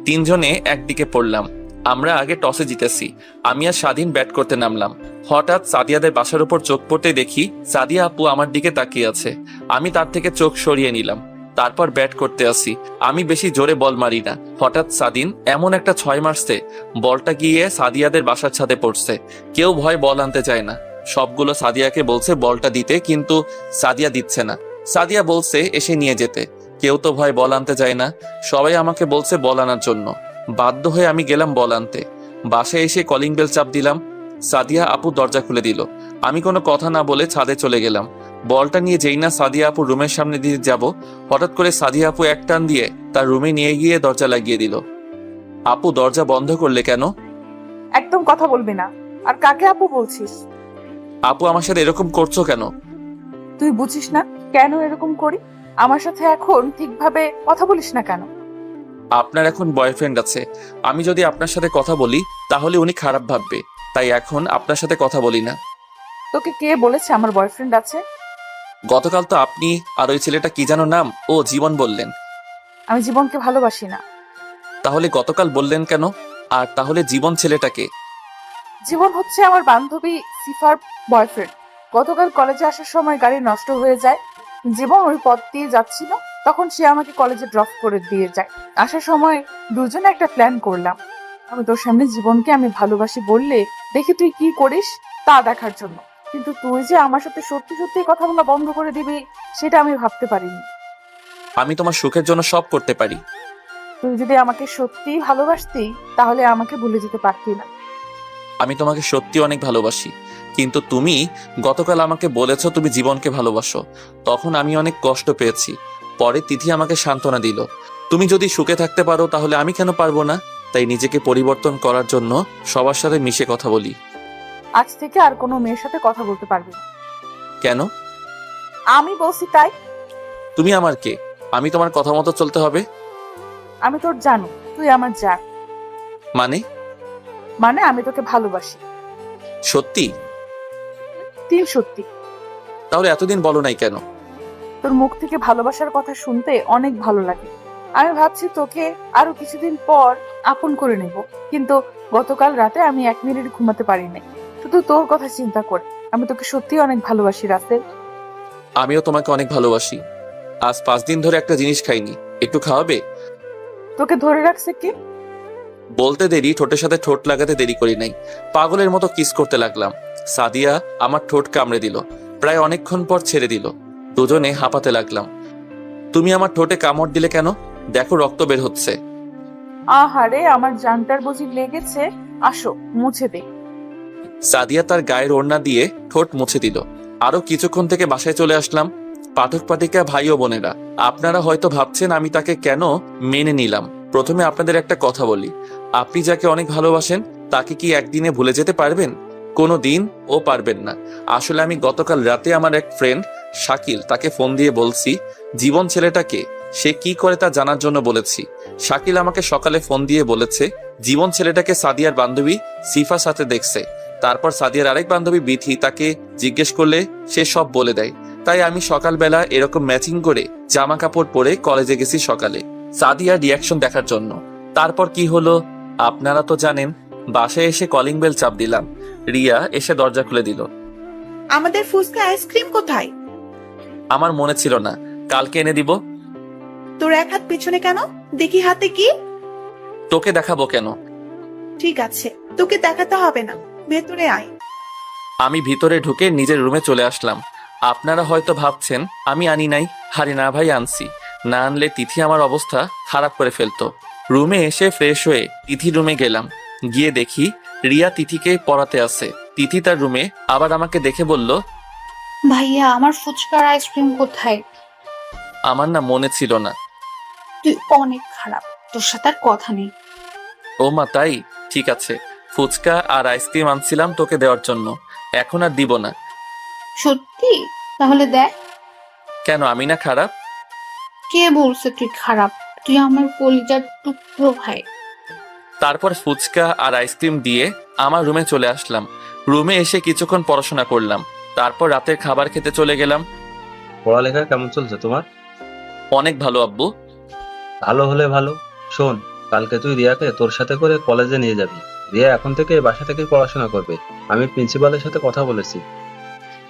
তিনজনে একদিকে পড়লাম। আমরা আগে টসে জিতেছি। আমি আর স্বাধীন ব্যাট করতে নামলাম। হঠাৎ সাদিয়াদের বাসার উপর চোখ পড়তে দেখি সাদিয়া আপু আমার দিকে তাকিয়ে আছে। আমি তার থেকে চোখ সরিয়ে নিলাম। তারপর ব্যাট করতে আসি। আমি বেশি জোরে বল মারি না। হঠাৎ সাদিন এমন একটা 6 মারছে, বলটা গিয়ে সাদিয়াদের বাসার ছাদে পড়ছে। কেউ ভয় বল আনতে চায় না। সবগুলো সাদিয়াকে বলছে বলটা দিতে, কিন্তু সাদিয়া দিচ্ছে না। সাদিয়া বলছে এসে নিয়ে যেতে। কেউ তো ভয় বল আনতে চায় না। সবাই আমাকে বলছে বল আনার জন্য। বাধ্য হয়ে আমি গেলাম বল আনতে। বাসায় এসে কলিং বেল চাপ দিলাম। সাদিয়া আপু দরজা খুলে দিল। আমি কোনো কথা না বলে ছাদে চলে গেলাম। বলটা নিয়ে যেই না সাদিয়া আপু রুমের সামনে দিয়ে যাব, হঠাৎ করে সাদিয়া আপু এক টান দিয়ে তার রুমে নিয়ে গিয়ে দরজা লাগিয়ে দিল। আপু দরজা বন্ধ করলে কেন? একদম কথা বলবি না। আর কাকে আপু বলছিস? আপু আমার সাথে এরকম করছো কেন? তুই বুঝিস না কেন এরকম করি? আমার সাথে এখন ঠিকভাবে কথা বলিস না কেন? আপনার এখন বয়ফ্রেন্ড আছে। আমি যদি আপনার সাথে কথা বলি তাহলে উনি খারাপ ভাববে। তাই এখন আপনার সাথে কথা বলি না। তোকে কে বলেছে আমার বয়ফ্রেন্ড আছে? গতকাল তো আপনি আর ওই ছেলেটা কি যেন নাম, ও জীবন বললেন। আমি জীবনকে ভালোবাসি না। তাহলে গতকাল বললেন কেন? আর তাহলে জীবন ছেলেটাকে? জীবন হচ্ছে আমার বান্ধবী সিফার বয়ফ্রেন্ড। গতকাল কলেজে আসার সময় গাড়ি নষ্ট হয়ে যায়। জীবন ওই পথ দিয়ে যাচ্ছিল, তখন সে আমাকে কলেজে ড্রপ করে দিয়ে যায়। আসার সময় দুজনে একটা প্ল্যান করলাম। আমি তোর সামনে জীবনকে আমি ভালোবাসি বললে দেখি তুই কি করিস তা দেখার জন্য। কিন্তু তুই যে আমার সাথে সত্যি সত্যি কথা বলা বন্ধ করে দিবি সেটা আমি ভাবতে পারিনি। আমি তোমার সুখের জন্য সব করতে পারি। তুই যদি আমাকে সত্যি ভালোবাসতি তাহলে আমাকে ভুলে যেতে পারতি না। আমি তোমাকে সত্যি অনেক ভালোবাসি, কিন্তু তুমি গতকাল আমাকে বলেছো তুমি জীবনকে ভালোবাসো। তখন আমি অনেক কষ্ট পেয়েছি। পরে তিথি আমাকে সান্ত্বনা দিল, তুমি যদি সুখে থাকতে পারো তাহলে আমি কেন পারবো না। তাই নিজেকে পরিবর্তন করার জন্য সবার সাথে মিশে কথা বলি। আজ থেকে আর কোনো মেয়ের সাথে কথা বলতে পারবি না। কেন? আমি বলছি তাই। তুমি আমার কে? আমি তোমার কথা মতো চলতে হবে? আমি তোর জানু, তুই আমার জান। মানে? মানে আমি তোকে ভালোবাসি। সত্যি? তুই সত্যি। তাহলে এতদিন বলো নাই কেন? তোর মুখ থেকে ভালোবাসার কথা শুনতে অনেক ভালো লাগে। আমি ভাবছি তোকে আরো কিছুদিন পর আপন করে নেব, কিন্তু গতকাল রাতে আমি 1 মিনিট ঘুমাতে পারি নাই, শুধু তোর কথা চিন্তা করে। আমি তোকে সত্যি অনেক ভালোবাসি রাসেল। আমিও তোমাকে অনেক ভালোবাসি। আজ 5 দিন ধরে একটা জিনিস খাইনি, একটু খাওয়াবে? তোকে ধরে রাখছে কি? বলতে দেরি, ঠোঁটের সাথে ঠোঁট লাগাতে দেরি করি নাই। পাগলের মতো কিস করতে লাগলাম। সাদিয়া আমার ঠোঁট কামড়ে দিল। প্রায় অনেকক্ষণ পর ছেড়ে দিল। দুজনে হাঁপাতে লাগলাম। তুমি আমার ঠোঁটে কামড় দিলে কেন? দেখো রক্ত বের হচ্ছে। আহারে, আমার জানটার বুঝি লেগেছে। আসো মুছে দে। সাদিয়া তার গায়ের ওড়না দিয়ে ঠোঁট মুছে দিল। আরো কিছুক্ষণ থেকে বাসায় চলে আসলাম। পাঠক পাঠিকা ভাই ও বোনেরা, আপনারা হয়তো ভাবছেন আমি তাকে কেন মেনে নিলাম। প্রথমে আপনাদের একটা কথা বলি, আপনি যাকে অনেক ভালোবাসেন তাকে কি একদিনে ভুলে যেতে পারবেন? কোনো দিন ও পারবেন না। আসলে আমি গতকাল রাতে আমার এক ফ্রেন্ড শাকিল, তাকে ফোন দিয়ে বলছি জীবন ছেলেটাকে সে কি করে তা জানার জন্য বলেছি। শাকিল আমাকে সকালে ফোন দিয়ে বলেছে জীবন ছেলেটাকে সাদিয়ার বান্ধবী সিফার সাথে দেখছে। তারপর সাদিয়ার আরেক বান্ধবী বিথি তাকে জিজ্ঞেস করলে সে সব বলে দেয়। তাই আমি সকালবেলা এরকম ম্যাচিং করে জামা কাপড় পরে কলেজে গেছি সকালে সাদিয়ার রিয়াকশন দেখার জন্য। তারপর কি হলো আপনারা তো জানেন। বাসায় এসে কলিং বেল চাপ দিলাম। রিয়া এসে দরজা খুলে দিল। আমাদের ফুচকা আইসক্রিম কোথায়? আমার মনে ছিল না, কালকে এনে দিব। তোর এক হাত পিছনে কেন? দেখি হাতে কি? তোকে দেখাবো কেন? ঠিক আছে, তোকে দেখাতে হবে না, ভেতরে আয়। আমি ভিতরে ঢুকে নিজের রুমে চলে আসলাম। আপনারা হয়তো ভাবছেন আমি আনি নাই। হারে না ভাই, আনছি। না আনলে তিথি আমার অবস্থা খারাপ করে ফেলতো। রুমে এসে ফ্রেশ হয়ে তিথি রুমে গেলাম। গিয়ে দেখি রিয়া তিথিকে পড়াতে আছে। তিথি তার রুমে আবার আমাকে দেখে বলল, ভাইয়া আমার ফুচকার আইসক্রিম কোথায়? আমার না মনে ছিল না। তুই অনেক খারাপ, তোর সাথে আর কথা নেই। ও মা তাই? ঠিক আছে, ফুচকা আর আইসক্রিম আনছিলাম তোকে দেওয়ার জন্য, এখন আর দিব না। সত্যি? তাহলে দেখ। কেন, আমি না খারাপ? কে বলছে তুই খারাপ? তুই আমার কলিজার টুকরো ভাই। তারপর ফুচকা আর আইসক্রিম দিয়ে আমার রুমে চলে আসলাম। রুমে এসে কিছুক্ষণ পড়াশোনা করলাম, তারপর রাতের খাবার খেতে চলে গেলাম। পড়ালেখা কেমন চলছে তোমার? অনেক ভালো আব্বু। ভালো হলে ভালো। শোন, কালকে তুই রিয়াকে তোর সাথে করে কলেজে নিয়ে যাবি। রিয়া এখন থেকে বাসা থেকে পড়াশোনা করবে। আমি প্রিন্সিপালের সাথে কথা বলেছি।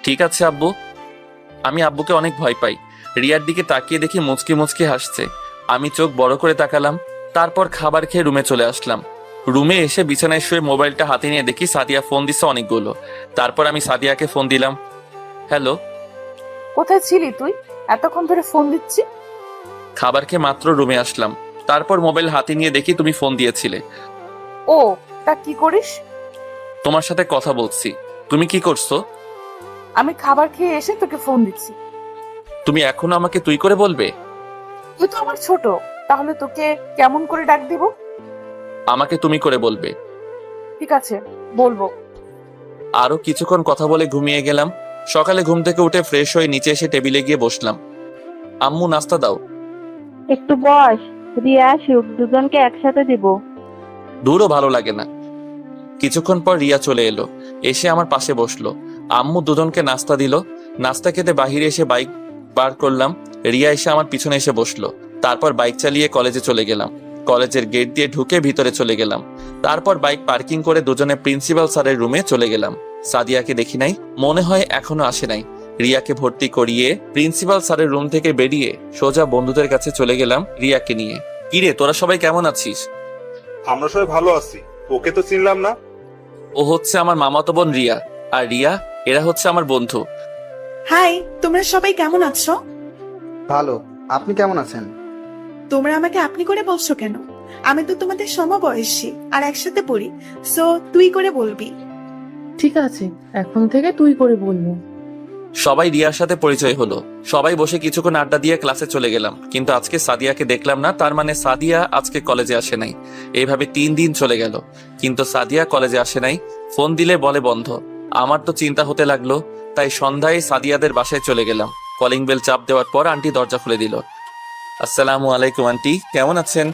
ঠিক আছে আব্বু। আমি আব্বুকে অনেক ভয় পাই। রিয়ার দিকে তাকিয়ে দেখি মুচকি মুচকি হাসছে। আমি চোখ বড় করে তাকালাম, তারপর খাবার খেয়ে রুমে চলে আসলাম। রুমে এসে বিছানায় শুয়ে মোবাইলটা হাতে নিয়ে দেখি সাদিয়া ফোন দিচ্ছে অনেকগুলো। তারপর আমি সাদিয়াকে ফোন দিলাম। হ্যালো। কোথায় ছিলি তুই? এতক্ষণ ধরে ফোন দিচ্ছি। খাবার খেয়ে মাত্র রুমে আসলাম, তারপর মোবাইল হাতে নিয়ে দেখি তুমি ফোন দিয়েছিলে। ও, তা কি করিস? তোমার সাথে কথা বলছি। তুমি কি করছো? আমি খাবার খেয়ে এসে তোকে ফোন দিচ্ছি। তুমি এখনো আমাকে তুই করে বলবে? তুই তো আমার ছোট, তাহলে তোকে কেমন করে ডাক দিব? আমাকে তুমি করে বলবে। ঠিক আছে, বলবো। আরো কিছুক্ষণ কথা বলে ঘুমিয়ে গেলাম। সকালে ঘুম থেকে উঠে ফ্রেশ হয়ে নিচে এসে টেবিলে গিয়ে বসলাম। আম্মু নাস্তা দাও। একটু বস, রিয়া আসুক, দুজনকে একসাথে দিব। দূরও ভালো লাগে না। কিছুক্ষণ পর রিয়া চলে এলো, এসে আমার পাশে বসলো। আম্মু দুজনকে নাস্তা দিল। নাস্তা খেতে বাহিরে এসে বাইক বার করলাম। রিয়া এসে আমার পিছনে এসে বসলো। তারপর বাইক চালিয়ে কলেজে চলে গেলাম। কলেজের গেট দিয়ে ঢুকে ভিতরে চলে গেলাম। তারপর বাইক পার্কিং করে দুজনে প্রিন্সিপাল স্যারের রুমে চলে গেলাম। সাদিয়াকে দেখি নাই, মনে হয় এখনো আসে নাই। রিয়াকে ভর্তি করিয়ে প্রিন্সিপাল স্যারের রুম থেকে বেরিয়ে সোজা বন্ধুদের কাছে চলে গেলাম রিয়াকে নিয়ে। কিরে, তোরা সবাই কেমন আছিস? আমরা সবাই ভালো আছি। ওকে তো চিনলাম না। ও হচ্ছে আমার মামাতো বোন রিয়া, আর রিয়া এরা হচ্ছে আমার বন্ধু। হাই, তোমরা সবাই কেমন আছো? ভালো। আপনি কেমন আছেন? তোমরা আমাকে আপনি করে বলছো কেন? আমি তো তোমাদের সমবয়সী আর একসাথে পড়ি, সো তুই করে বলবি। ঠিক আছে, এখন থেকে তুই করে বলবো। সবাই রিয়ার সাথে পরিচয় হলো। সবাই বসে কিছুক্ষণ আড্ডা দিয়ে ক্লাসে চলে গেলাম। কিন্তু আজকে সাদিয়াকে দেখলাম না, তার মানে সাদিয়া আজকে কলেজে আসে নাই। এইভাবে 3 দিন চলে গেল, কিন্তু সাদিয়া কলেজে আসে নাই। ফোন দিলে বলে বন্ধ। আমার তো চিন্তা হতে লাগলো, তাই সন্ধ্যায় সাদিয়াদের বাসায় চলে গেলাম। কলিং বেল চাপ দেওয়ার পর আন্টি দরজা খুলে দিল। আসসালামু আলাইকুম আন্টি, কেমন আছেন?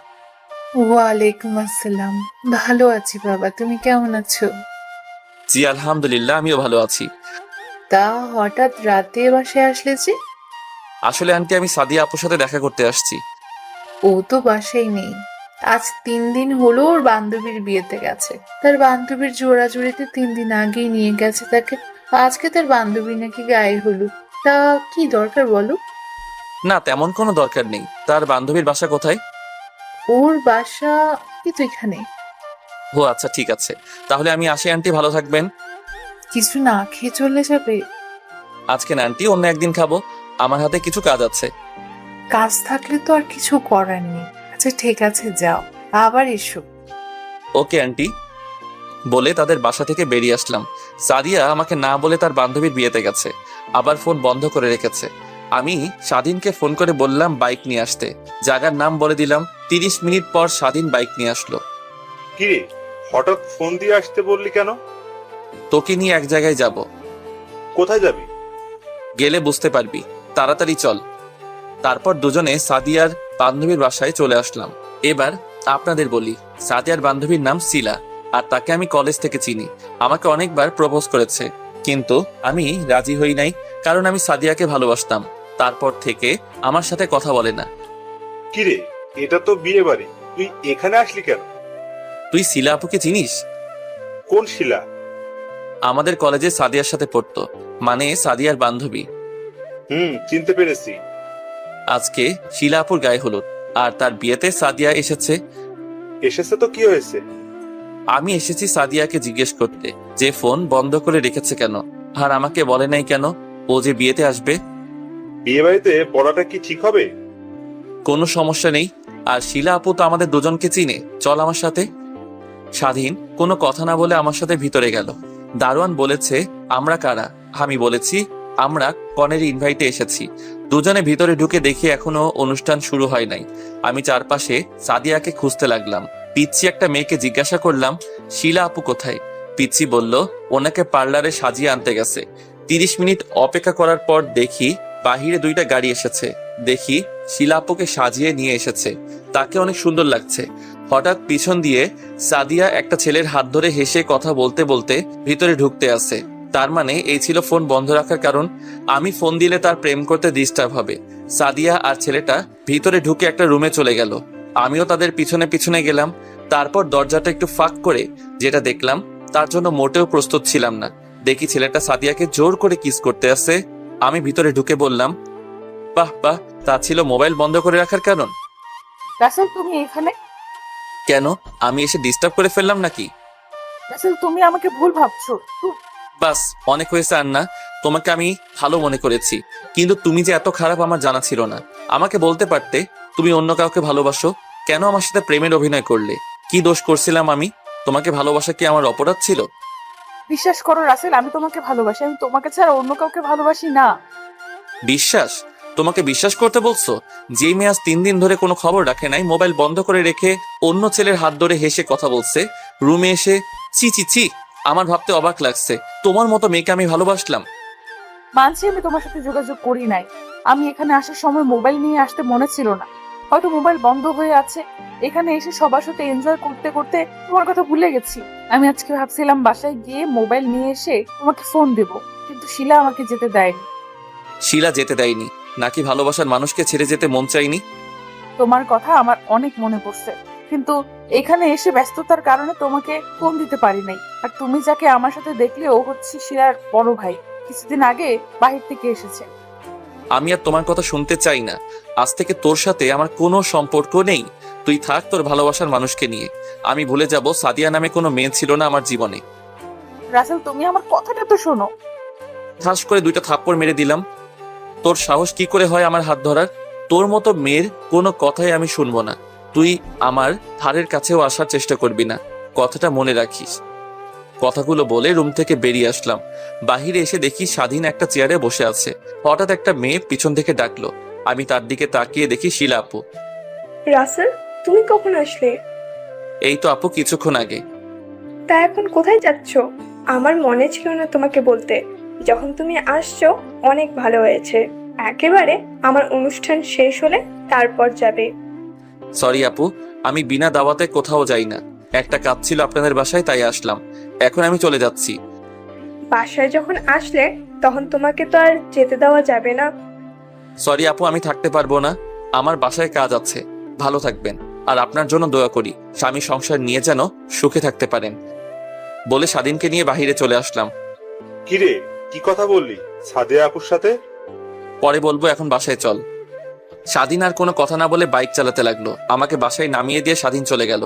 ওয়ালাইকুম আসসালাম। ভালো আছি বাবা, তুমি কেমন আছো? জি আলহামদুলিল্লাহ, আমিও ভালো আছি। তা হঠাৎ রাতে বাসায় আসলে যে? আসলে আন্টি, আমি সাদিয়া আপুর সাথে দেখা করতে আসছি। ও তো বাসায় নেই। আজ 3 দিন হলো ওর বান্ধবীর বিয়েতে গেছে। তার বান্ধবীর জোড়াজুড়িতে 3 দিন আগেই নিয়ে গেছে তাকে। আজকে তার বান্ধবী নাকি গায়ে হলুদ। তা কি দরকার বলো? না, তেমন কোনো দরকার নেই। তার বান্ধবীর বাসা কোথায়? ওর বাসা কিন্তু এখানে। ও আচ্ছা, ঠিক আছে, তাহলে আমি আসি আন্টি, ভালো থাকবেন। কিছু না খেয়ে চলে যাবে? আজকে না আন্টি, অন্য একদিন খাবো। আমার হাতে কিছু কাজ আছে। কাজ থাকলে তো আর কিছু করার নেই। আচ্ছা ঠিক আছে, যাও, আবার এসো। Okay aunty. বলে তাদের বাসা থেকে বেরিয়ে আসলাম। সাদিয়া আমাকে না বলে তার বান্ধবীর বিয়েতে গেছে, আবার ফোন বন্ধ করে রেখেছে। আমি স্বাধীনকে ফোন করে বললাম বাইক নিয়ে আসতে। জায়গার নাম বলে দিলাম। 30 মিনিট পর স্বাধীন বাইক নিয়ে আসলো। কিরে, হঠাৎ ফোন দিয়ে আসতে বললি কেন? তোকে নিয়ে এক জায়গায় যাব। কোথায় যাবি? গেলে বুঝতে পারবি, তাড়াতাড়ি চল। তারপর দুজনে সাদিয়ার বান্ধবীর বাসায় চলে আসলাম। এবার আপনাদের বলি, সাদিয়ার বান্ধবীর নাম শিলা, আর তাকে আমি কলেজ থেকে চিনি। আমাকে অনেকবার প্রপোজ করেছে, কিন্তু আমি রাজি হই নাই, কারণ আমি সাদিয়াকে ভালোবাসতাম। তারপর থেকে আমার সাথে কথা বলে না। কিরে, এটা তো বিয়ে বাড়ি, তুই এখানে আসলি কেন? তুই শিলা আপুকে চিনিস? কোন শিলা? আমাদের কলেজে সাদিয়ার সাথে পড়তো, মানে সাদিয়ার বান্ধবী। চিনতে পেরেছি। আজকে শিলা আপুর গায়ে হলুদ, আর তার বিয়েতে সাদিয়া এসেছে। এসেছে তো কি হয়েছে? আমি এসেছি সাদিয়াকে জিজ্ঞেস করতে যে ফোন বন্ধ করে রেখেছে কেন, আর আমাকে বলে নাই কেন ও যে বিয়েতে আসবে। বিয়ে বাড়িতে পড়াটা কি ঠিক হবে? কোনো সমস্যা নেই, আর শিলা আপু তো আমাদের দুজনকে চিনে, চল আমার সাথে। স্বাধীন কোনো কথা না বলে আমার সাথে ভিতরে গেল। দারোয়ান বলেছে আমরা কারা। আমি বলেছি আমরা কনের ইনভাইটে এসেছি। দুজনে ভিতরে ঢুকে দেখি এখনো অনুষ্ঠান শুরু হয় নাই। আমি চারপাশে সাদিয়াকে খুঁজতে লাগলাম, পিচ্ছি একটা মেয়েকে জিজ্ঞাসা করলাম, শিলা আপু কোথায়? পিচ্ছি বলল ওনাকে পার্লারে সাজিয়ে আনতে গেছে। 30 মিনিট অপেক্ষা করার পর দেখি বাহিরে 2টা গাড়ি এসেছে। দেখি শিলা আপুকে সাজিয়ে নিয়ে এসেছে, তাকে অনেক সুন্দর লাগছে। হঠাৎ পিছন দিয়ে সাদিয়া একটা ছেলের হাত ধরে হেসে কথা বলতে বলতে ভিতরে ঢুকতে আসে। তার মানে এই ছিল ফোন বন্ধ রাখার কারণ। আমি ফোন দিলে তার প্রেম করতে ডিস্টার্ব হবে। সাদিয়া আর ছেলেটা ভিতরে ঢুকে একটা রুমে চলে গেল। আমিও তাদের পিছনে পিছনে গেলাম। তারপর দরজাটা একটু ফাঁক করে যেটা দেখলাম তার জন্য মোটেও প্রস্তুত ছিলাম না। দেখি ছেলেটা সাদিয়াকে জোর করে কিস করতে আসে। আমি ভিতরে ঢুকে বললাম, বাহ বাহ, তা ছিল মোবাইল বন্ধ করে রাখার কারণ? রাসেল তুমি এখানে? কেন, আমি এসে ডিস্টার্ব করে ফেললাম নাকি? রাসেল তুমি আমাকে ভুল ভাবছো। বাস, অনেক হয়েছে আন্না। তোমাকে আমি ভালো মনে করেছি, কিন্তু তুমি যে এত খারাপ আমার জানা ছিল না। আমাকে বলতে পারতে তুমি অন্য কাউকে ভালোবাসো। কেন আমার সাথে প্রেমের অভিনয় করলে? কি দোষ করছিলাম আমি? তোমাকে ভালোবাসা কি আমার অপরাধ ছিল? বিশ্বাস করো রাসেল, আমি তোমাকে ভালোবাসি। আমি তোমাকে ছাড়া অন্য কাউকে ভালোবাসি না। বিশ্বাস? তোমাকে বিশ্বাস করতে বলছো? যে মেয়ে আজ 3 দিন ধরে কোনো খবর রাখে নাই, মোবাইল বন্ধ করে রেখে অন্য ছেলের হাত ধরে হেসে কথা বলছে, রুমে এসে চি চি চি, আমার ভাবতে অবাক লাগছে তোমার মতো মেয়েকে আমি ভালোবাসলাম। মানছি আমি তোমার সাথে যোগাযোগ করি নাই। আমি এখানে আসার সময় মোবাইল নিয়ে আসতে মনে ছিল না। হয়তো মোবাইল বন্ধ হয়ে আছে। এখানে এসে সবার সাথে এনজয় করতে করতে তোমার কথা ভুলে গেছি। আমি আজকে ভাবছিলাম বাসায় গিয়ে মোবাইল নিয়ে এসে তোমাকে ফোন দেব, কিন্তু শিলা আমাকে যেতে দেয়নি। শিলা যেতে দেয়নি নাকি ভালোবাসার মানুষকে ছেড়ে যেতে মন চাইনি? তোমার কথা আমার অনেক মনে পড়ছে, কিন্তু এখানে এসে ব্যস্ততার কারণে তোমাকে ফোন দিতে পারি নাই। আর তুমি যাকে আমার সাথে দেখলে ও হচ্ছে শিলার বড় ভাই, কিছুদিন আগে বাহির থেকে এসেছে। আমি আর তোমার কথা শুনতে চাই না। আজ থেকে তোর সাথে আমার কোনো সম্পর্ক নেই। তুই থাক তোর ভালোবাসার মানুষকে নিয়ে। আমি ভুলে যাব সাদিয়া নামে কোনো মেয়ে ছিল না আমার জীবনে। রাসেল তুমি আমার কথাটা তো শোনো। ঠাস করে 2টা থাপ্পড় মেরে দিলাম। তোর সাহস কি করে হয় আমার হাত ধরার? তোর মতো মেয়ের কোনো কথাই আমি শুনবো না। তুই আমার ধারের কাছেও আসার চেষ্টা করবি না, কথাটা মনে রাখিস। কথাগুলো বলে রুম থেকে বেরিয়ে আসলাম। বাহিরে এসে দেখি স্বাধীন একটা চেয়ারে বসে আছে। হঠাৎ একটা মেয়ে পিছন থেকে ডাকলো। আমি তার দিকে তাকিয়ে দেখি শিলা আপু। রাসেল, তুমি কখন আসলে? এই তো আপু, কিছুক্ষণ আগে। তা এখন কোথায় যাচ্ছ? আমার মনে ছিল না তোমাকে বলতে। যখন তুমি আসছো অনেক ভালো হয়েছে। একেবারে আমার অনুষ্ঠান শেষ হলে তারপর যাবে। সরি আপু, আমি বিনা দাওয়াতে কোথাও যাই না। একটা কাজ ছিল আপনাদের বাসায়, তাই আসলাম। এখন আমি চলে যাচ্ছি। বাসায় যখন আসলে তখন তোমাকে তো আর যেতে দেওয়া যাবে না। সরি আপু, আমি থাকতে পারবো না। আমার বাসায় কাজ আছে। ভালো থাকবেন, আর আপনার জন্য দোয়া করি স্বামী সংসার নিয়ে যেন সুখে থাকতে পারেন। বলে স্বাধীনকে নিয়ে বাহিরে চলে আসলাম। কিরে, কি কথা বললি সাদিয়া আপুর সাথে? পরে বলবো, এখন বাসায় চল। স্বাধীন আর কোনো কথা না বলে বাইক চালাতে লাগলো। আমাকে বাসায় নামিয়ে দিয়ে স্বাধীন চলে গেল।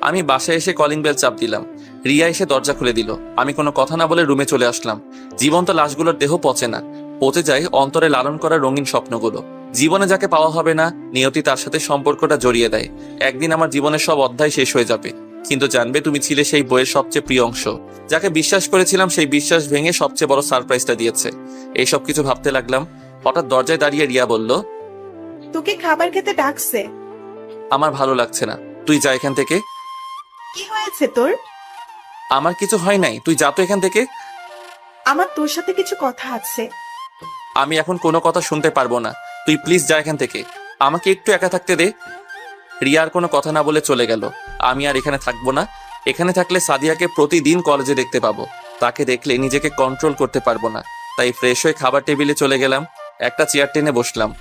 আমি বাসায় এসে কলিং বেল চাপ দিলাম। রিয়া এসে দরজা খুলে দিল। আমি কোনো কথা না বলে রুমে চলে আসলাম। জীবন্ত লাশগুলোর দেহ পচে না, পচে যায় অন্তরে লালন করা রঙিন স্বপ্নগুলো। জীবনে যাকে পাওয়া হবে না, নিয়তি তার সাথে সম্পর্কটা জড়িয়ে দেয়। একদিন আমার জীবনের সব অধ্যায় শেষ হয়ে যাবে, কিন্তু জানবে তুমি ছিলে সেই বইয়ের সবচেয়ে প্রিয় অংশ। যাকে বিশ্বাস করেছিলাম সেই বিশ্বাস ভেঙে সবচেয়ে বড় সারপ্রাইজটা দিয়েছে। এইসব কিছু ভাবতে লাগলাম। হঠাৎ দরজায় দাঁড়িয়ে রিয়া বলল, তোকে খাবার খেতে ডাকছে। আমার ভালো লাগছে না, তুই যা এখান থেকে। কি হয়েছে তোর? আমার কিছু হয় নাই, তুই যা তো এখান থেকে। আমার তোর সাথে কিছু কথা আছে। আমি এখন কোনো কথা শুনতে পারবো না, তুই প্লিজ যা এখান থেকে। আমাকে একটু একা থাকতে দে। রিয়া আর কোনো কথা না বলে চলে গেল। আমি আর এখানে থাকবো না। এখানে থাকলে সাদিয়াকে প্রতিদিন কলেজে দেখতে পাবো। তাকে দেখলে নিজেকে কন্ট্রোল করতে পারবো না। তাই ফ্রেশ হয়ে খাবার টেবিলে চলে গেলাম। একটা চেয়ার টেনে বসলাম।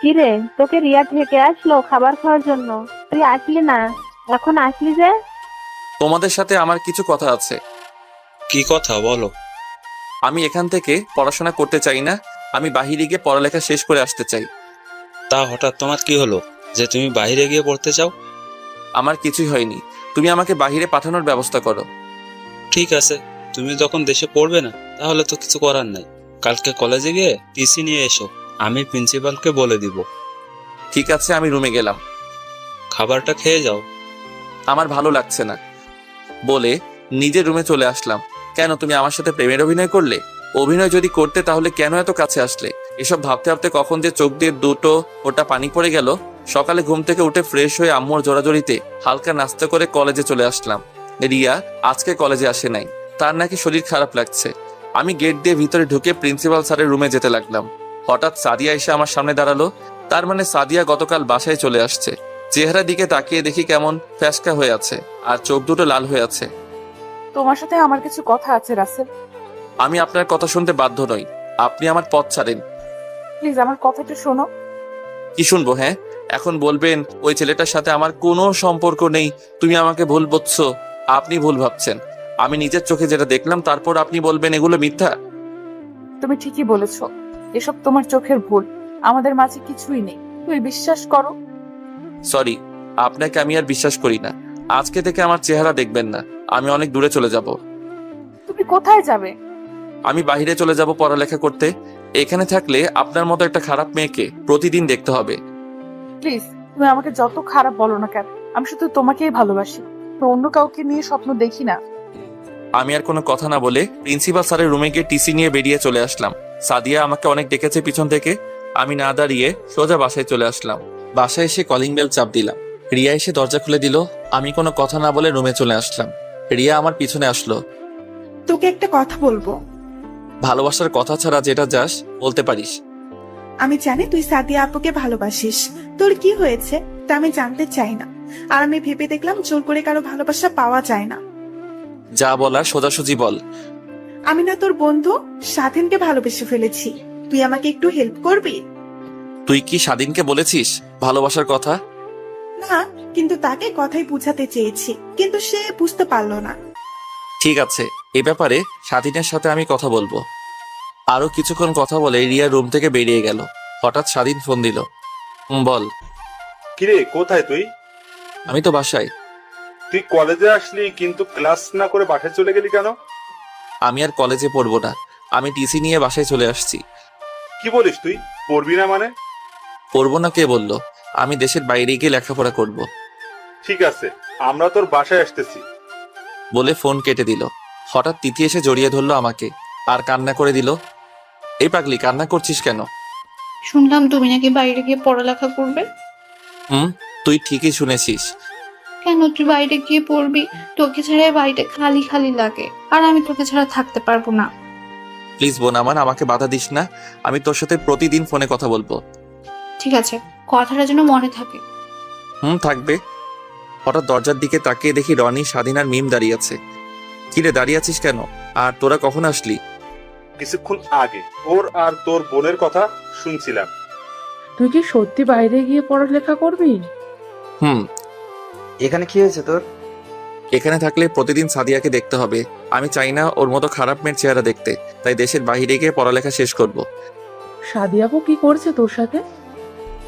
কিরে, তোকে রিয়া থেকে আসলো খাবার খাওয়ার জন্য? তুই আসলি না, এখন আসলি যে? তোমাদের সাথে আমার কিছু কথা আছে। কি কথা বলো? আমি এখান থেকে পড়াশোনা করতে চাই না। আমি বাহিরে গিয়ে পড়ালেখা শেষ করে আসতে চাই। তা হঠাৎ তোমার কি হলো যে তুমি বাইরে গিয়ে পড়তে চাও? আমার কিছুই হয়নি, তুমি আমাকে বাহিরে পাঠানোর ব্যবস্থা করো। ঠিক আছে, তুমি যখন দেশে পড়বে না তাহলে তো কিছু করার নাই। কালকে কলেজে গিয়ে টিসি নিয়ে এসো, আমি প্রিন্সিপালকে বলে দিব। ঠিক আছে, আমি রুমে গেলাম। খাবারটা খেয়ে যাও। আমার ভালো লাগছে না বলে নিজের রুমে চলে আসলাম। কেন, তুমি আমার সাথে প্রেমের অভিনয় করলে? অভিনয় যদি করতে তাহলে কেন এত কাছে আসলে? এসব ভাবতে ভাবতে কখন যে চোখ দিয়ে 2টো ফোঁটা পানি পড়ে গেল সকালে ঘুম থেকে উঠে ফ্রেশ হয়ে আম্মুর জোড়াজড়িতে হালকা নাস্তা করে কলেজে চলে আসলাম। রিয়া আজকে কলেজে আসে নাই, তার নাকি শরীর খারাপ লাগছে। আমি গেট দিয়ে ভিতরে ঢুকে প্রিন্সিপাল স্যারের রুমে যেতে লাগলাম। হঠাৎ সাদিয়া এসে আমার সামনে দাঁড়ালো। তার মানে সাদিয়া গতকাল বাসায় চলে আসছে। চেহারা দিকে তাকিয়ে দেখি কেমন ফ্যাসকা হয়ে আছে আর চোখ দুটো লাল হয়ে আছে। তোমার সাথে আমার কিছু কথা আছে রাসেল। আমি আপনার কথা শুনতে বাধ্য নই, আপনি আমার পথ ছাড়েন। প্লিজ আমার কথাটা শোনো। কি শুনবো? হ্যাঁ, এখন বলবেন ওই ছেলেটার সাথে আমার কোনো সম্পর্ক নেই, তুমি আমাকে ভুল বুঝছো। আপনি ভুল ভাবছেন। আমি নিজের চোখে যেটা দেখলাম, তারপর আপনি বলবেন এগুলো মিথ্যা। তুমি ঠিকই বলেছো, এসব তোমার চোখের ভুল। আমাদের মাঝে কিছুই নেই, তুমি বিশ্বাস করো। সরি, আপনাকে আমি আর বিশ্বাস করি না। আজকে থেকে আমার চেহারা দেখবেন না। আমি অনেক দূরে চলে যাব। তুমি কোথায় যাবে? আমি বাইরে চলে যাব পড়ালেখা করতে। এখানে থাকলে আপনার মতো একটা খারাপ মেয়েকে প্রতিদিন দেখতে হবে। প্লিজ, তুমি আমাকে যত খারাপ বলো না কেন, আমি শুধু তোমাকেই ভালোবাসি। অন্য কাউকে নিয়ে স্বপ্ন দেখি না। আমি আর কোনো কথা না বলে প্রিন্সিপাল স্যারের রুমে গিয়ে টিসি নিয়ে বেরিয়ে চলে আসলাম। সাদিয়া আমাকে অনেক ডেকেছে পিছন থেকে। আমি না দাঁড়িয়ে সোজা বাসায় চলে আসলাম। বাসায় এসে কলিং বেল চাপ দিলাম। রিয়া এসে দরজা খুলে দিল। আমি কোনো কথা না বলে রুমে চলে আসলাম। রিয়া আমার পিছনে আসলো। তোকে একটা কথা বলবো। ভালোবাসার কথা ছাড়া যেটা যাস বলতে পারিস। আমি জানি তুই সাদিয়া আপুকে ভালোবাসিস। তোর কি হয়েছে তা আমি জানতে চাই না। আর আমি ভেবে দেখলাম জোর করে কারো ভালোবাসা পাওয়া যায় না। যা বলার সোজাসুজি বল। আমি না তোর বন্ধু স্বাধীনকে ভালোবেসে ফেলেছি। তুই আমাকে একটু হেল্প করবি? তুই কি স্বাধীনকে বলেছিস ভালোবাসার কথা? না, কিন্তু তাকে কথাই বুঝাতে চেয়েছি, কিন্তু সে বুঝতে পারলো না। ঠিক আছে, এ ব্যাপারে স্বাধীনের সাথে আমি কথা বলবো। আরো কিছুক্ষণ কথা বলে রিয়া রুম থেকে বেরিয়ে গেল। হঠাৎ স্বাধীন ফোন দিল। বল। কিরে, কোথায় তুই? আমি তো বাসায়। তুই কলেজে আসলি কিন্তু ক্লাস না করে বাসায় চলে গেলি কেন? আমি আর কলেজে পড়বো না, আমি টিসি নিয়ে বাসায় চলে আসছি। কি বলিস তুই? পড়বি না মানে? পড়বো না কে বললো? আমি দেশের বাইরে গিয়ে লেখাপড়া করব। ঠিক আছে, আমরা তোর বাসায় আসতেছি। বলে ফোন কেটে দিল। হঠাৎ তিথি এসে জড়িয়ে ধরলো আমাকে আর কান্না করে দিল। এই পাগলি, কান্না করছিস কেন? শুনলাম তুমি নাকি বাইরে গিয়ে পড়ালেখা করবে। তুই ঠিকই শুনেছিস। কেন তুই বাইরে গিয়ে পড়বি? তোকে ছাড়া বাড়িতে খালি খালি লাগে, আর আমি তোকে ছাড়া থাকতে পারবো না। প্লিজ বোন আমার, আমাকে বাধা দিস না। আমি তোর সাথে প্রতিদিন ফোনে কথা বলবো। ঠিক আছে, কথাটা যেন মনে থাকে। থাকবে। হঠাৎ দরজার দিকে তাকিয়ে দেখি রনি, স্বাধীন আর মিম দাঁড়িয়ে আছে। কিরে, দাঁড়িয়ে আছিস কেন? আর তোরা কখন আসলি? কিছুক্ষণ আগে ওর আর তোর বোনের কথা শুনছিলাম। তুই কি সত্যি বাইরে গিয়ে পড়ালেখা করবি? এখানে কি হয়েছে তোর? এখানে থাকলে প্রতিদিন সাদিয়াকে দেখতে হবে। আমি চাই না ওর মতো খারাপ মেয়ের চেহারা দেখতে, তাই দেশের বাইরে গিয়ে পড়ালেখা শেষ করব। সাদিয়াপু কি করছে তোর সাথে?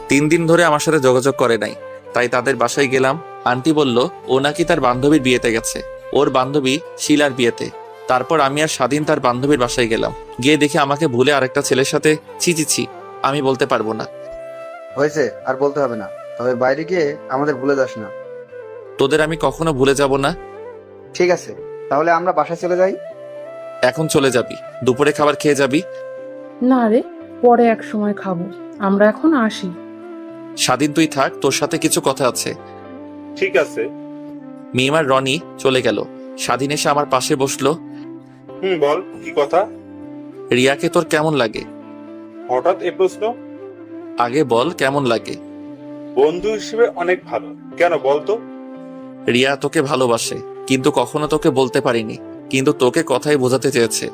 3 দিন ধরে আমার সাথে যোগাযোগ করে নাই, তাই তাদের বাসায় গেলাম। আন্টি বলল ও নাকি তার বান্ধবীর বিয়েতে গেছে, ওর বান্ধবী শিলার বিয়েতে। তারপর আমি আর স্বাধীন তার বান্ধবীর বাসায় গেলাম। গিয়ে দেখি আমাকে ভুলে আরেকটা ছেলের সাথে। ছি, আমি বলতে পারবো না। হয়েছে, আর বলতে হবে না। তবে বাইরে গিয়ে আমাদের ভুলে যাস না। তোদের আমি কখনো ভুলে যাব না। ঠিক আছে, তাহলে আমরা বাসায় চলে যাই। এখন চলে যাবি? দুপুরে খাবার খেয়ে যাবি? না রে, পরে এক সময় খাবো। আমরা এখন আসি। স্বাধীন তুই থাক, তোর সাথে কিছু কথা আছে। ঠিক আছে। মিম আর রনি চলে গেল। স্বাধীন এসে আমার পাশে বসলো। বল, কি কথা? রিয়াকে তোর কেমন লাগে? হঠাৎ এ প্রশ্ন? আগে বল কেমন লাগে। বন্ধু হিসেবে অনেক ভালো। কেন বলতো? রিয়া তোকে ভালোবাসে, কিন্তু কখনো তোকে বলতে পারিনি, কিন্তু তোকে কথাই বোঝাতে চেয়েছে।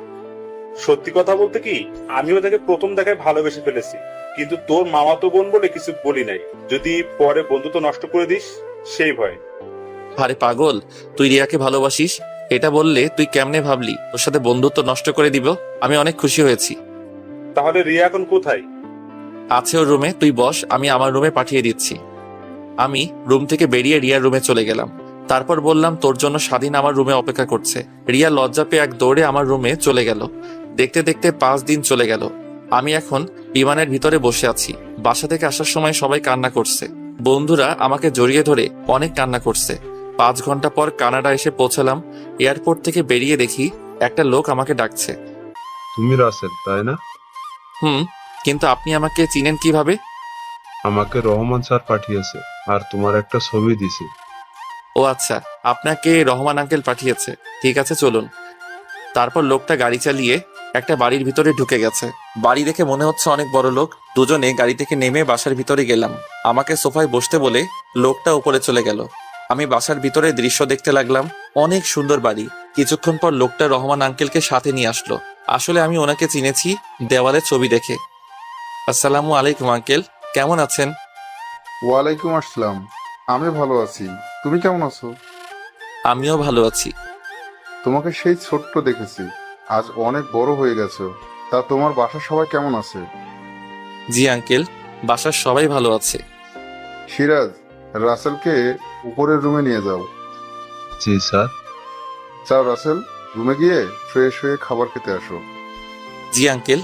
সত্যি কথা বলতে কি, আমিও তাকে প্রথম দেখায় ভালোবেসে ফেলেছি, কিন্তু তোর মামাতো বোন বলে কিছু বলি নাই। যদি পরে বন্ধুত্ব নষ্ট করে দিস সেই ভয়। আরে পাগল, তুই রিয়াকে ভালোবাসিস, এটা বললে তুই কেমনে ভাবলি তোর সাথে বন্ধুত্ব নষ্ট করে দিব? আমি অনেক খুশি হয়েছি। তাহলে রিয়া এখন কোথায়? আছে ওর রুমে, তুই বস, আমি আমার রুমে পাঠিয়ে দিচ্ছি। আমি রুম থেকে বেরিয়ে রিয়ার রুমে চলে গেলাম। তারপর বললাম তোর জন্য স্বাধীন আমার রুমে অপেক্ষা করছে। রিয়া লজ্জা পেয়ে এক দৌড়ে আমার রুমে চলে গেল। দেখতে দেখতে 5 দিন চলে গেল। আমি এখন বিমানের ভিতরে বসে আছি। বাসা থেকে আসার সময় সবাই কান্না করছে। বন্ধুরা আমাকে জড়িয়ে ধরে অনেক কান্না করছে। 5 ঘন্টা পর কানাডা এসে পৌঁছালাম। এয়ারপোর্ট থেকে বেরিয়ে দেখি একটা লোক আমাকে ডাকছে। তুমি রাসেল, তাই না? কিন্তু আপনি আমাকে চিনেন কিভাবে? আমাকে রহমান স্যার পাঠিয়েছে আর তোমার একটা ছবি দিছে। ও আচ্ছা, আপনাকে রহমান আঙ্কেল পাঠিয়েছে। ঠিক আছে, চলুন। তারপর লোকটা গাড়ি চালিয়ে একটা বাড়ির ভিতরে ঢুকে গেছে। বাড়ি দেখে মনে হচ্ছে অনেক বড় লোক। দুজনে গাড়ি থেকে নেমে বাসার ভিতরে গেলাম। আমাকে সোফায় বসতে বলে লোকটা উপরে চলে গেল। আমি বাসার ভিতরে দৃশ্য দেখতে লাগলাম। অনেক সুন্দর বাড়ি। কিছুক্ষণ পর লোকটা রহমান আঙ্কেলকে সাথে নিয়ে আসলো। আসলে আমি ওনাকে চিনেছি দেওয়ালের ছবি দেখে। আসসালামু আলাইকুম আঙ্কেল, কেমন আছেন? ওয়ালাইকুম আসসালাম। আমি ভালো আছি, তুমি কেমন আছো? আমিও ভালো আছি। তোমাকে সেই ছোট্ট দেখেছি, আজ অনেক বড় হয়ে গেছো। তা তোমার বাসার সবাই কেমন আছে? জি আঙ্কেল, বাসার সবাই ভালো আছে। সিরাজ, রাসেলকে উপরের রুমে নিয়ে যাও। জি স্যার। যাও রাসেল, রুমে গিয়ে ফ্রেশ হয়ে খাবার খেতে আসো। জি আঙ্কেল।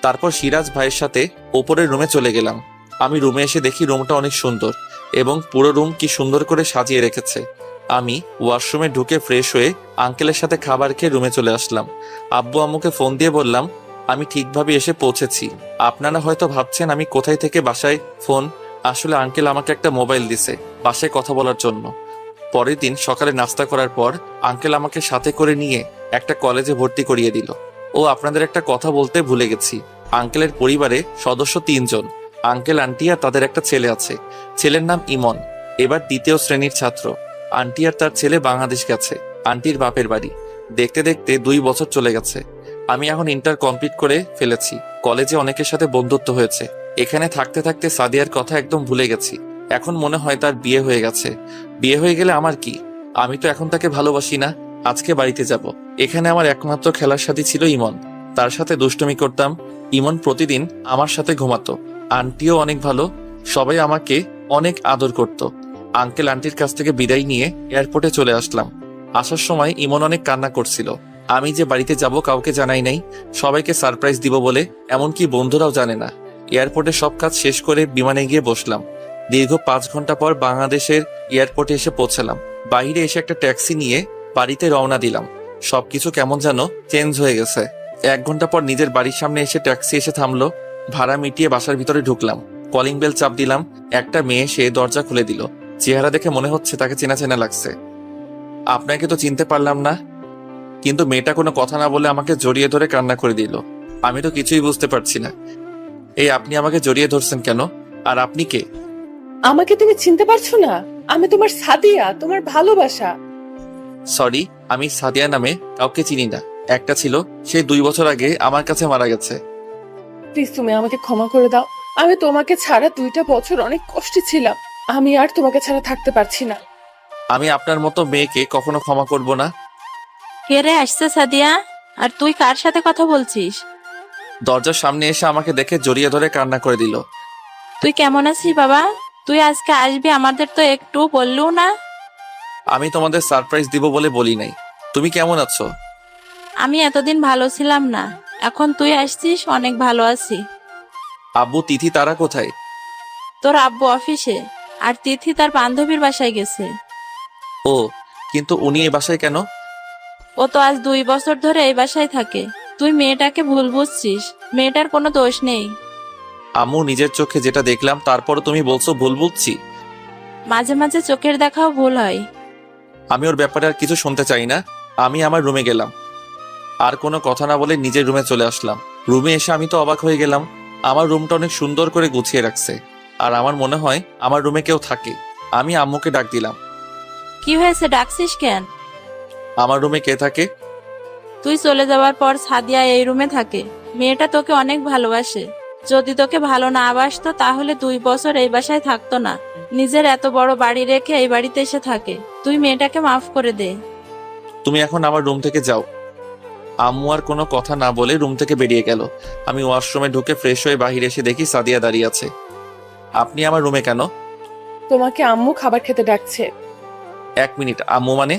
তারপর সিরাজ ভাইয়ের সাথে ওপরের রুমে চলে গেলাম। আমি রুমে এসে দেখি রুমটা অনেক সুন্দর এবং পুরো রুম কি সুন্দর করে সাজিয়ে রেখেছে। আমি ওয়াশরুমে ঢুকে ফ্রেশ হয়ে আঙ্কেলের সাথে খাবার খেয়ে রুমে চলে আসলাম। আব্বু আম্মুকে ফোন দিয়ে বললাম আমি ঠিকভাবে এসে পৌঁছেছি। আপনারা হয়তো ভাবছেন আমি কোথায় থেকে বাসায় ফোন। আসলে আঙ্কেল আমাকে একটা মোবাইল দিছে বাসায় কথা বলার জন্য। পরের দিন সকালে নাস্তা করার পর আঙ্কেল আমাকে সাথে করে নিয়ে একটা কলেজে ভর্তি করিয়ে দিল। ও আপনাদের একটা কথা বলতে ভুলে গেছি, আঙ্কেলের পরিবারে সদস্য 3 জন। আঙ্কেল, আন্টি আর তাদের একটা ছেলে আছে। ছেলের নাম ইমন, এবার 2য় শ্রেণীর ছাত্র। আন্টি আর তার ছেলে বাংলাদেশ গেছে আন্টির বাপের বাড়ি। দেখতে দেখতে 2 বছর চলে গেছে। আমি এখন ইন্টার কমপ্লিট করে ফেলেছি। কলেজে অনেকের সাথে বন্ধুত্ব হয়েছে। এখানে থাকতে থাকতে সাদিয়ার কথা একদম ভুলে গেছি। এখন মনে হয় তার বিয়ে হয়ে গেছে। বিয়ে হয়ে গেলে আমার কি? আমি তো এখন তাকে ভালোবাসি না। আজকে বাড়িতে যাব। এখানে আমার একমাত্র খেলার সাথী ছিল ইমন। তার সাথে দুষ্টুমি করতাম। ইমন প্রতিদিন আমার সাথে ঘুমাতো। আন্টিও অনেক ভালো, সবাই আমাকে অনেক আদর করত। আঙ্কেল আন্টির কাছ থেকে বিদায় নিয়ে এয়ারপোর্টে চলে আসলাম। আসার সময় ইমন অনেক কান্না করছিল। আমি যে বাড়িতে যাব কাউকে জানাই নাই, সবাইকে সারপ্রাইজ দিব বলে, এমনকি বন্ধুরাও জানে না। এয়ারপোর্টে সব কাজ শেষ করে বিমানে গিয়ে বসলাম। দীর্ঘ 5 ঘন্টা পর বাংলাদেশের এয়ারপোর্টে এসে পৌঁছালাম। বাইরে এসে একটা ট্যাক্সি নিয়ে বাড়িতে রওনা দিলাম। সবকিছু কেমন যেন চেঞ্জ হয়ে গেছে। 1 ঘন্টা পর নিজের বাড়ির সামনে এসে ট্যাক্সি এসে থামলো। ভাড়া মিটিয়ে বাসার ভিতরে ঢুকলাম। কলিং বেল চাপ দিলাম। একটা মেয়ে সে দরজা খুলে দিল। চেহারা দেখে মনে হচ্ছে তাকে চেনা চেনা লাগছে। আপনাকে তো চিনতে পারলাম না। কিন্তু মেয়েটা কোনো কথা না বলে আমাকে জড়িয়ে ধরে কান্না করে দিল। আমি তো কিছুই বুঝতে পারছি না। এই আপনি আমাকে জড়িয়ে ধরছেন কেন? আর আপনি কে? আমাকে তুমি চিনতে পারছো না? আমি তোমার সাদিয়া, তোমার ভালোবাসা। সরি, আমি সাদিয়া নামে কাউকে চিনি না। একটা ছিল, সে 2 বছর আগে আমার কাছে মারা গেছে। প্লিজ তুমি আমাকে ক্ষমা করে দাও। আমি তোমাকে ছাড়া 2টা বছর অনেক কষ্টে ছিলাম। আমি আর তোমাকে ছাড়া থাকতে পারছি না। আমি আপনার মতো মেয়েকে কখনো ক্ষমা করব না। কে রে আসছে সাদিয়া? আর তুই কার সাথে কথা বলছিস? দরজার সামনে এসে আমাকে দেখে জড়িয়ে ধরে কান্না করে দিল। তুই কেমন আছিস বাবা? তুই আজকে আসবি, আমাদের তো একটু বললও না। আমি তোমাদের সারপ্রাইজ দিব বলে বলি নাই। তুমি কেমন আছো? আমি এতদিন ভালো ছিলাম না, এখন তুই আসছিস, অনেক ভালো আছি। আব্বু, তিথি তারা কোথায়? তোর আব্বু অফিসে, আর তিথি তার বান্ধবীর বাসায় গেছে। ও, কিন্তু উনি এই বাসায় কেন? ও তো আজ 2 বছর ধরে এই বাসায় থাকে। তুই মেয়েটাকে ভুল বুঝছিস, মেয়েটার কোনো দোষ নেই। আম্মু, নিজের চোখে যেটা দেখলাম তারপরও তুমি বলছো ভুল বুঝছি। মাঝে মাঝে চোখের দেখাও ভুল হয়। আমি ওর ব্যাপারে আর কিছু শুনতে চাই না। আমি আমার রুমে গেলাম। আর কোনো কথা না বলে নিজের রুমে চলে আসলাম। রুমে এসে আমি তো অবাক হয়ে গেলাম। আমার রুমটা অনেক সুন্দর করে গুছিয়ে রাখছে। আর আমার মনে হয় আমার রুমে কেউ থাকে। আমি আম্মুকে ডাক দিলাম। কি হয়েছে, ডাকছিস কেন? আমার রুমে কে থাকে? তুই চলে যাওয়ার পর সাদিয়া এই রুমে থাকে। মেয়েটা তোকে অনেক ভালোবাসে। যদি তোকে ভালো না বাসতো তাহলে 2 বছর এই বাসায় থাকতো না। নিজের এত বড় বাড়ি রেখে এই বাড়িতে এসে থাকে। তুই মেয়েটাকে মাফ করে দে। তুমি এখন আমার রুম থেকে যাও। আম্মু আর কোনো কথা না বলে রুম থেকে বেরিয়ে গেল। আমি ওয়াশরুমে ঢুকে ফ্রেশ হয়ে বাহিরে এসে দেখি সাদিয়া দাঁড়িয়ে আছে। আপনি আমার রুমে কেন? তোমাকে আম্মু খাবার খেতে ডাকছে। 1 মিনিট, আম্মু মানে?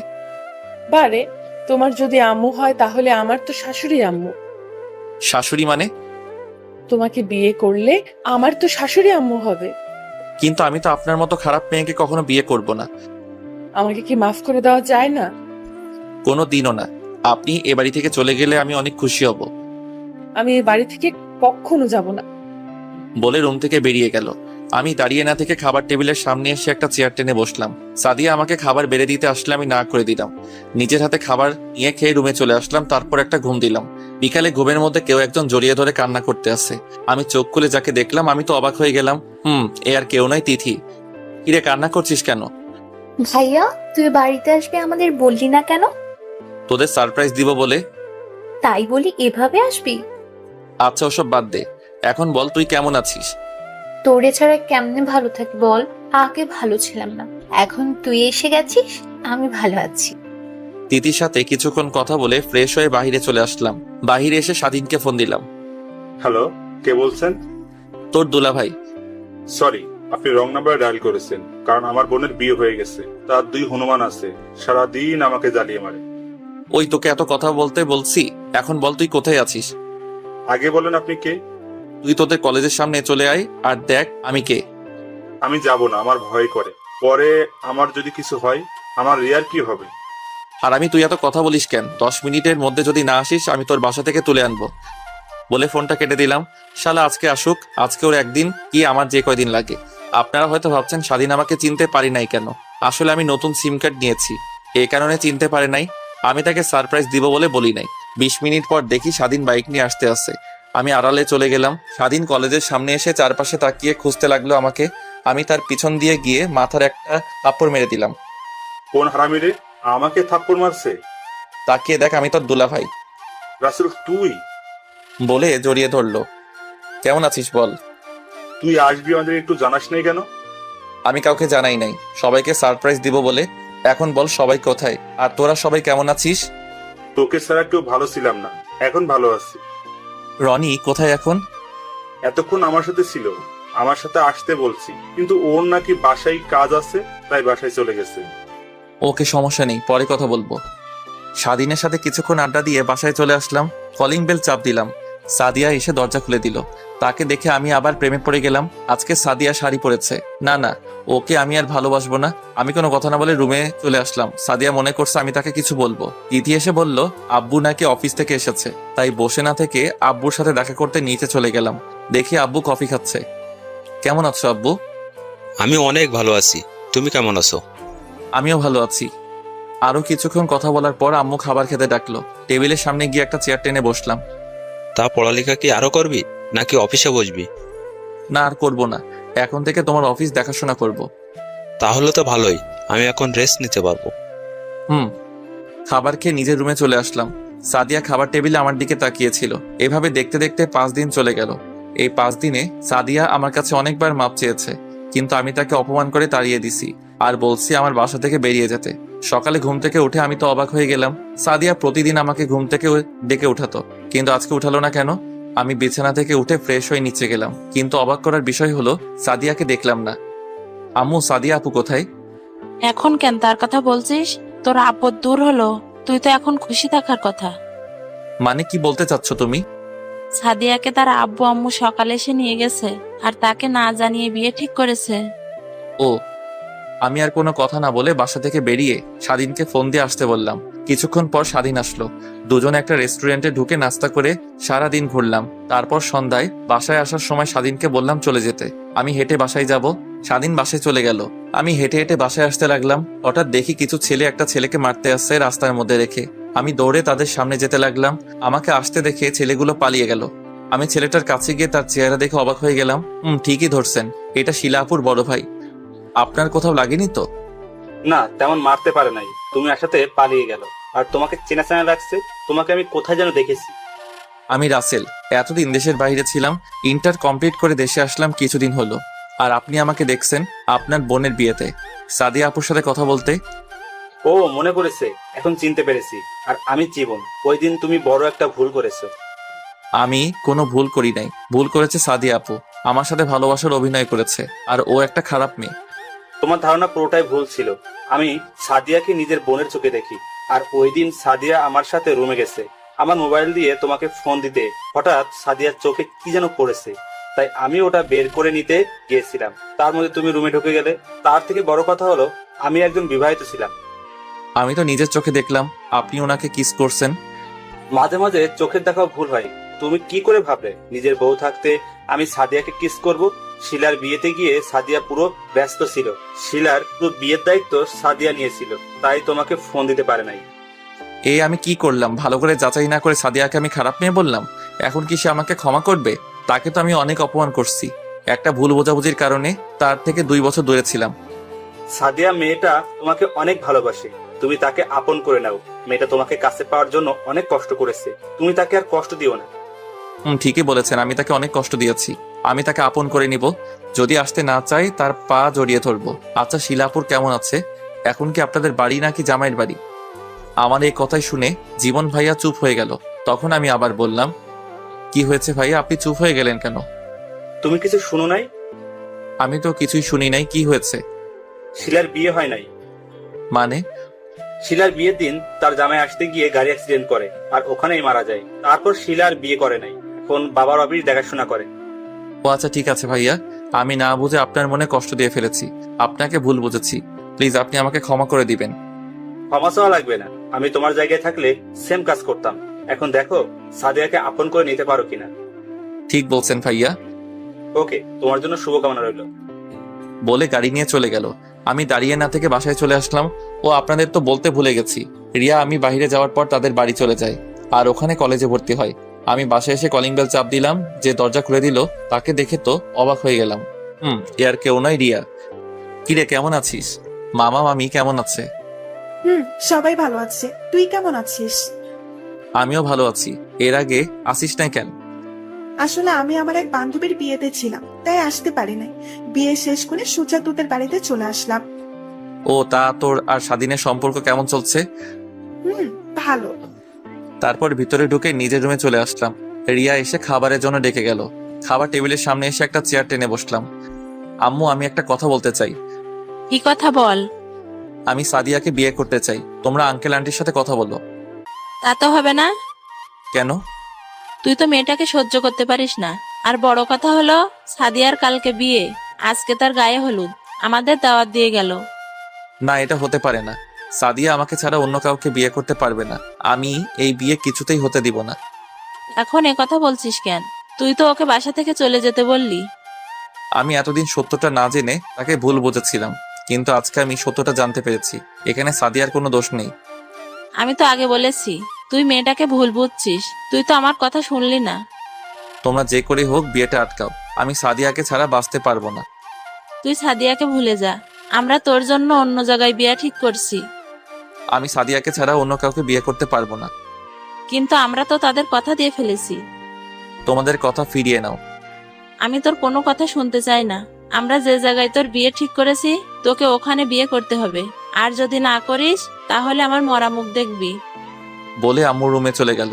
বারে, তোমার যদি আম্মু হয় তাহলে আমার তো শাশুড়ি আম্মু। শাশুড়ি মানে? তোমাকে বিয়ে করলে আমার তো শাশুড়ি আম্মু হবে। কিন্তু আমি তো আপনার মতো খারাপ মেয়েকে কখনো বিয়ে করব না। আমাকে কি মাফ করে দেওয়া যায় না? কোনো দিনও না। আপনি এ বাড়ি থেকে চলে গেলে আমি অনেক খুশি হব। আমি এই বাড়ি থেকে কখনো যাব না। বলে রুম থেকে বেরিয়ে গেল। আমি দাঁড়িয়ে না থেকে খাবার টেবিলের সামনে এসে একটা চেয়ার টেনে বসলাম। সাদিয়া আমাকে খাবার বেড়ে দিতে আসলে আমি না করে দিলাম। নিজের হাতে খাবার নিয়ে খেয়ে রুমে চলে আসলাম, তারপর একটা ঘুম দিলাম। বিকালে ঘুমের মধ্যে কেউ একজন জড়িয়ে ধরে কান্না করতে আসে। আমি চোখ খুলে যাকে দেখলাম আমি তো অবাক হয়ে গেলাম। এ আর কেউ নয়, তিথি। কিরে, কান্না করছিস কেন? ভাইয়া, তুই বাড়িতে আসবি আমাদের বললি না কেন? তোদের সারপ্রাইজ দিব বলে। তাই বলি এভাবে আসবি? আচ্ছা, ওসব বাদ দে, এখন বল তুই কেমন আছিস? তোরে ছাড়া কেমনে ভালো থাকি বল? আগে ভালো ছিলাম না, এখন তুই এসে গেছিস, আমি ভালো আছি। তিথির সাথে কিছুক্ষণ কথা বলে ফ্রেশ হয়ে বাইরে চলে আসলাম। বাইরে এসে স্বাধীনকে ফোন দিলাম। হ্যালো, কে বলছেন? তোর দুলাভাই। সরি, আপনি রং নাম্বারে ডায়াল করেছেন। কারণ আমার বোনের বিয়ে হয়ে গেছে, তার 2 হনুমান আছে, সারাদিন আমাকে জ্বালিয়ে মারে। ওই তোকে এত কথা বলতে বলছি, এখন বল তুই কোথায় আছিস? আগে বলেন আপনি কে? তুই তোদের কলেজের সামনে চলে আয় আর দেখ আমি কে। আমি যাব না, আমার ভয় করে। পরে আমার যদি কিছু হয়, আমার রিয়ার কি হবে? আর তুই এত কথা বলিস কেন? 10 মিনিটের মধ্যে যদি না আসিস আমি তোর বাসা থেকে তুলে আনবো। বলে ফোনটা কেটে দিলাম। শালা আজকে আসুক, আজকে ওর একদিন কি আমার যে কয়দিন লাগে। আপনারা হয়তো ভাবছেন স্বাধীন আমাকে চিনতে পারি নাই কেন। আসলে আমি নতুন সিম কার্ড নিয়েছি, এই কারণে চিনতে পারে নাই। আমি তাকে সারপ্রাইজ দিব বলে বলি নাই। 20 মিনিট পর দেখি স্বাধীন বাইক নিয়ে আসতে আসে। আমি আড়ালে চলে গেলাম। স্বাধীন কলেজের সামনে এসে চারপাশে তাকিয়ে খুঁজতে লাগলো আমাকে। আমি তার পিছন দিয়ে গিয়ে মাথার একটা থাপ্পড় মেরে দিলাম। কোন হারামি রে আমাকে থাপ্পড় মারছে? তাকিয়ে দেখ আমি তোর দুলাভাই। রাসেল, তুই? বলে জড়িয়ে ধরলো। কেমন আছিস বল? তুই আসবি আমাদের একটু জানাস নাই কেন? আমি কাউকে জানাই নাই, সবাইকে সারপ্রাইজ দিব বলে। এখন বল সবাই কোথায়, আর তোরা সবাই কেমন আছিস? তোকে ছাড়া কেউ ভালো ছিলাম না, এখন ভালো আছি। রনি কোথায় এখন? এতক্ষণ আমার সাথে ছিল, আমার সাথে আসতে বলছি, কিন্তু ওর নাকি বাসায় কাজ আছে, তাই বাসায় চলে গেছে। ওকে, সমস্যা নেই, পরে কথা বলবো। স্বাধীনের সাথে কিছুক্ষণ আড্ডা দিয়ে বাসায় চলে আসলাম। কলিং বেল চাপ দিলাম। সাদিয়া এসে দরজা খুলে দিল। তাকে দেখে আমি আবার প্রেমে পড়ে গেলাম। আজকে সাদিয়া শাড়ি পরেছে। না না, ওকে আমি আর ভালোবাসবো না। আমি কোনো কথা না বলে রুমে চলে আসলাম। সাদিয়া মনে করছে আমি তাকে কিছু বলবো। তিথি এসে বলল আব্বু নাকি অফিস থেকে এসেছে, তাই বসে না থেকে আব্বুর সাথে দেখা করতে নিচে চলে গেলাম। দেখি আব্বু কফি খাচ্ছে। কেমন আছো আব্বু? আমি অনেক ভালো আছি, তুমি কেমন আছো? আমিও ভালো আছি। আরো কিছুক্ষণ কথা বলার পর আম্মু খাবার খেতে ডাকলো। টেবিলের সামনে গিয়ে একটা চেয়ার টেনে বসলাম। তা পড়ালেখা কি আরো করবি নাকি অফিসে বসবি? না, আর করবো না, এখন থেকে তোমার অফিস দেখাশোনা করব। তাহলে তো ভালোই, আমি এখন রেস্ট নিতে পারবো। খাবার খেয়ে নিজের রুমে চলে আসলাম। সাদিয়া খাবার টেবিলে আমার দিকে তাকিয়েছিল। এভাবে দেখতে দেখতে 5 দিন চলে গেল। এই 5 দিনে সাদিয়া আমার কাছে অনেকবার মাপ চেয়েছে, কিন্তু আমি তাকে অপমান করে তাড়িয়ে দিছি আর বলছি আমার বাসা থেকে বেরিয়ে যেতে। সকালে ঘুম থেকে উঠে আমি তো অবাক হয়ে গেলাম। সাদিয়া প্রতিদিন আমাকে ঘুম থেকে ডেকে উঠাতো, কিন্তু আজকে উঠালো না কেন? আমি বিছানা থেকে উঠে ফ্রেশ হয়ে নিচে গেলাম, কিন্তু অবাক করার বিষয় হলো সাদিয়াকে দেখলাম না। আম্মু, সাদিয়া আপু কোথায়? এখন কেন তার কথা বলছিস? তোর আপদ দূর হলো, তুই তো এখন খুশি থাকার কথা। মানে কি বলতে চাচ্ছ তুমি? সাদিয়াকে তার আব্বু আম্মু সকালে এসে নিয়ে গেছে, আর তাকে না জানিয়ে বিয়ে ঠিক করেছে। ও, আমি আর কোনো কথা না বলে বাসা থেকে বেরিয়ে স্বাধীনকে ফোন দিয়ে আসতে বললাম। কিছুক্ষণ পর স্বাধীন আসলো। দুজনে একটা রেস্টুরেন্টে ঢুকে নাস্তা করে সারাদিন ঘুরলাম। তারপর সন্ধ্যায় বাসায় আসার সময় স্বাধীনকে বললাম চলে যেতে। আমি হেঁটে বাসায় যাব। স্বাধীন বাসায় চলে গেল। আমি হেঁটে হেঁটে বাসায় আসতে লাগলাম। হঠাৎ দেখি কিছু ছেলে একটা ছেলেকে মারতে আসছে রাস্তার মধ্যে রেখে। আমি দৌড়ে তাদের সামনে যেতে লাগলাম। আমাকে আসতে দেখে ছেলেগুলো পালিয়ে গেল। আমি ছেলেটার কাছে গিয়ে তার চেহারা দেখে অবাক হয়ে গেলাম। ঠিকই ধরছেন, এটা শিলা আপুর বড় ভাই। আপনার কোথাও লাগেনি তো? না, তেমন মারতে পারে নাই, তুমি একসাথে পালিয়ে গেল। আর তোমাকে চেনা চেনা লাগছে, তোমাকে আমি কোথায় যেন দেখেছি। আমি রাসেল, এতদিন দেশের বাইরে ছিলাম। ইন্টার কমপ্লিট করে দেশে আসলাম কিছুদিন হলো। আর আপনি আমাকে দেখছেন আপনার বোনের বিয়েতে সাদিয়া আপুর সাথে কথা বলতে। ও, মনে করেছে, এখন চিনতে পেরেছি। আর আমি জীবন, ওই দিন তুমি বড় একটা ভুল করেছো। আমি কোনো ভুল করি নাই, ভুল করেছে সাদিয়া আপু। আমার সাথে ভালোবাসার অভিনয় করেছে, আর ও একটা খারাপ মেয়ে। তোমার ধারণা পুরোটাই ভুল ছিল। আমি সাদিয়াকে নিজের বোনের চোখে দেখি। আর ওই দিন সাদিয়া আমার সাথে রুমে গেছে আমার মোবাইল দিয়ে তোমাকে ফোন দিতে। হঠাৎ সাদিয়ার চোখে কি যেন পড়েছে, তাই আমি ওটা বের করে নিতে গিয়েছিলাম। তার মধ্যে তুমি রুমে ঢুকে গেলে। তার থেকে বড় কথা হলো, আমি একজন বিবাহিত ছিলাম। আমি তো নিজের চোখে দেখলাম আপনি ওনাকে কিস করছেন। মাঝে মাঝে চোখের দেখাও ভুল হয়। তুমি কি করে ভাবলে নিজের বউ থাকতে আমি সাদিয়াকে কিস করব? শিলার বিয়েতে গিয়ে সাদিয়া পুরো ব্যস্ত ছিল। শিলার পুরো বিয়ের দায়িত্ব সাদিয়া নিয়েছিল, তাই তোমাকে ফোন দিতে পারে নাই। এই আমি কি করলাম? ভালো করে যাচাই না করে সাদিয়াকে আমি খারাপ মেয়ে বললাম। এখন কি সে আমাকে ক্ষমা করবে? তাকে তো আমি অনেক অপমান করছি। একটা ভুল বোঝাবুঝির কারণে তার থেকে 2 বছর দূরে ছিলাম। সাদিয়া মেয়েটা তোমাকে অনেক ভালোবাসে, তুমি তাকে আপন করে নাও। মেয়েটা তোমাকে কাছে পাওয়ার জন্য অনেক কষ্ট করেছে, তুমি তাকে আর কষ্ট দিও না। ঠিকই বলেছেন, আমি তাকে অনেক কষ্ট দিয়েছি। আমি তাকে আপন করে নিব। যদি আসতে না চাই তার পা জড়িয়ে ধরবো। আচ্ছা, শিলাপুর কেমন আছে? এখন কি আপনাদের বাড়ি নাকি জামাইয়ের বাড়ি? আমার এই কথাই শুনে জীবন ভাইয়া চুপ হয়ে গেল। তখন আমি আবার বললাম, কি হয়েছে ভাইয়া, আপনি চুপ হয়ে গেলেন কেন? তুমি কিছু শুনো নাই? আমি তো কিছুই শুনি নাই। কি হয়েছে? শিলার বিয়ে হয় নাই। মানে? শিলার বিয়ের দিন তার জামাই আসতে গিয়ে গাড়ি অ্যাক্সিডেন্ট করে আর ওখানেই মারা যায়। তারপর শিলার বিয়ে করে নাই, এখন বাবার অফিস দেখাশোনা করে। ও আচ্ছা, ঠিক আছে ভাইয়া, আমি না বুঝে আপনার মনে কষ্ট দিয়ে ফেলেছি। আপনাকে ভুল বুঝেছি। প্লিজ আপনি আমাকে ক্ষমা করে দিবেন। ক্ষমা চাওয়া লাগবে না, আমি তোমার জায়গায় থাকলে সেম কাজ করতাম। এখন দেখো সাদিয়াকে আপন করে নিতে পারো কিনা। ঠিক বলছেন ভাইয়া। ওকে, তোমার জন্য শুভকামনা রইল। বলে গাড়ি নিয়ে চলে গেল। আমি দাঁড়িয়ে না থেকে বাসায় চলে আসলাম। ও আপনাদের তো বলতে ভুলে গেছি, রিয়া আমি বাইরে যাওয়ার পর তাদের বাড়ি চলে যায় আর ওখানে কলেজে ভর্তি হয়। আমি বাসায় এসে কলিং বেল চাপ দিলাম। যে দরজা খুলে দিল তাকে দেখে তো অবাক হয়ে গেলাম। এ আর কেউ নয়, রিয়া। কিরে, কেমন আছিস? মামা মামি কেমন আছে? সবাই ভালো আছে। তুই কেমন আছিস? আমিও ভালো আছি। এর আগে আসিস নাই কেন? আসলে আমি আমার এক বান্ধবীর বিয়েতে ছিলাম, তাই আসতে পারি নাই। বিয়ে শেষ করে সুজা তোদের বাড়িতে চলে আসলাম। ও তা তোর আর স্বাধীনের সম্পর্ক কেমন চলছে? ভালো। তারপর ভিতরে ঢুকে নিজের রুমে চলে আসলাম। রিয়া এসে খাবারের জন্য ডেকে গেল। খাবার টেবিলের সামনে এসে একটা চেয়ার টেনে বসলাম। আম্মু, আমি একটা কথা বলতে চাই। কি কথা বল? আমি সাদিয়াকে বিয়ে করতে চাই। তোমরা আঙ্কেল আন্টির সাথে কথা বলো। তা তো হবে না। কেন? তুই তো মেয়েটাকে সহ্য করতে পারিস না। আর বড় কথা হলো সাদিয়ার কালকে বিয়ে, আজকে তার গায়ে হলুদ, আমাদের দাওয়াত দিয়ে গেল। না, এটা হতে পারে না। সাদিয়া আমাকে ছাড়া অন্য কাউকে বিয়ে করতে পারবে না। আমি এই বিয়ে কিছুতেই হতে দিব না। এখন এ কথা বলছিস কেন? তুই তো ওকে বাসা থেকে চলে যেতে বললি। আমি এতদিন সত্যটা না জেনে তাকে ভুল বুঝেছিলাম, কিন্তু আজকে আমি সত্যটা জানতে পেরেছি। এখানে সাদিয়ার কোনো দোষ নেই। আমি তো আগে বলেছি তুই মেয়েটাকে ভুল বুঝছিস। তুই তো আমার কথা শুনলি না। তোমরা যে করে হোক বিয়েটা আটকাও। আমি সাদিয়াকে ছাড়া বাঁচতে পারবো না। তুই সাদিয়াকে ভুলে যা। আমরা তোর জন্য অন্য জায়গায় বিয়ে ঠিক করছি। আমি সাদিয়াকে ছাড়া অন্য কাউকে বিয়ে করতে পারবো না। কিন্তু আমরা তো তাদের কথা দিয়ে ফেলেছি। তোমাদের কথা ফিরিয়ে নাও। আমি তোর কোনো কথা শুনতে চাই না। আমরা যে জায়গায় তোর বিয়ে ঠিক করেছি তোকে ওখানে বিয়ে করতে হবে। আর যদি না করিস তাহলে আমার মরা মুখ দেখবি। বলে আম্মুর রুমে চলে গেল।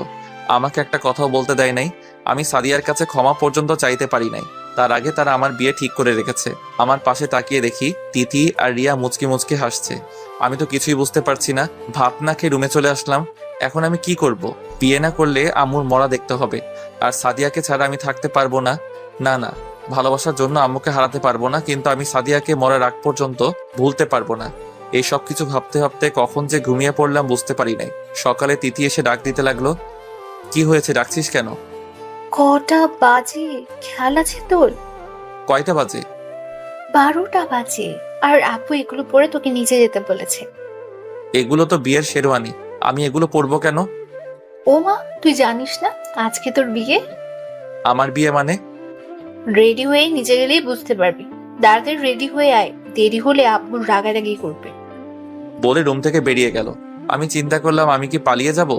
আমাকে একটা কথাও বলতে দেয় নাই। আমি সাদিয়ার কাছে ক্ষমা পর্যন্ত চাইতে পারি নাই। তার আগে তারা আমার বিয়ে ঠিক করে রেখেছে। আমার পাশে তাকিয়ে দেখি তিথি আর রিয়া মুচকি মুচকি হাসছে। আমি তো কিছুই বুঝতে পারছি না। ভাত না খেয়ে রুমে চলে আসলাম। এখন আমি কি করব? বিয়ে না করলে আম্মুর মরা দেখতে হবে। আর সাদিয়াকে ছাড়া আমি থাকতে পারবো না। না না, ভালোবাসার জন্য আম্মুকে হারাতে পারবো না, কিন্তু আমি সাদিয়াকে মরার আগ পর্যন্ত ভুলতে পারবো না। এই সব কিছু ভাবতে ভাবতে কখন যে ঘুমিয়ে পড়লাম বুঝতে পারি নাই। সকালে তিথি এসে ডাক দিতে লাগলো। কি হয়েছে, ডাকছিস কেন? কটা বাজে খেয়াল আছে তোর? কয়টা বাজে? 12টা বাজে। আর আপু এগুলো পরে তোকে নিচে যেতে বলেছে। এগুলো তো বিয়ের শেরওয়ানি, আমি এগুলো পরবো কেন? ও মা, তুই জানিস না আজকে তোর বিয়ে? আমার বিয়ে মানে? রেডি হয়ে নিচে গেলেই বুঝতে পারবি। দাঁড়াতাড়ি রেডি হয়ে আয়, দেরি হলে আব্বুর রাগারাগি করবে। বলে রুম থেকে বেরিয়ে গেল। আমি চিন্তা করলাম আমি কি পালিয়ে যাব?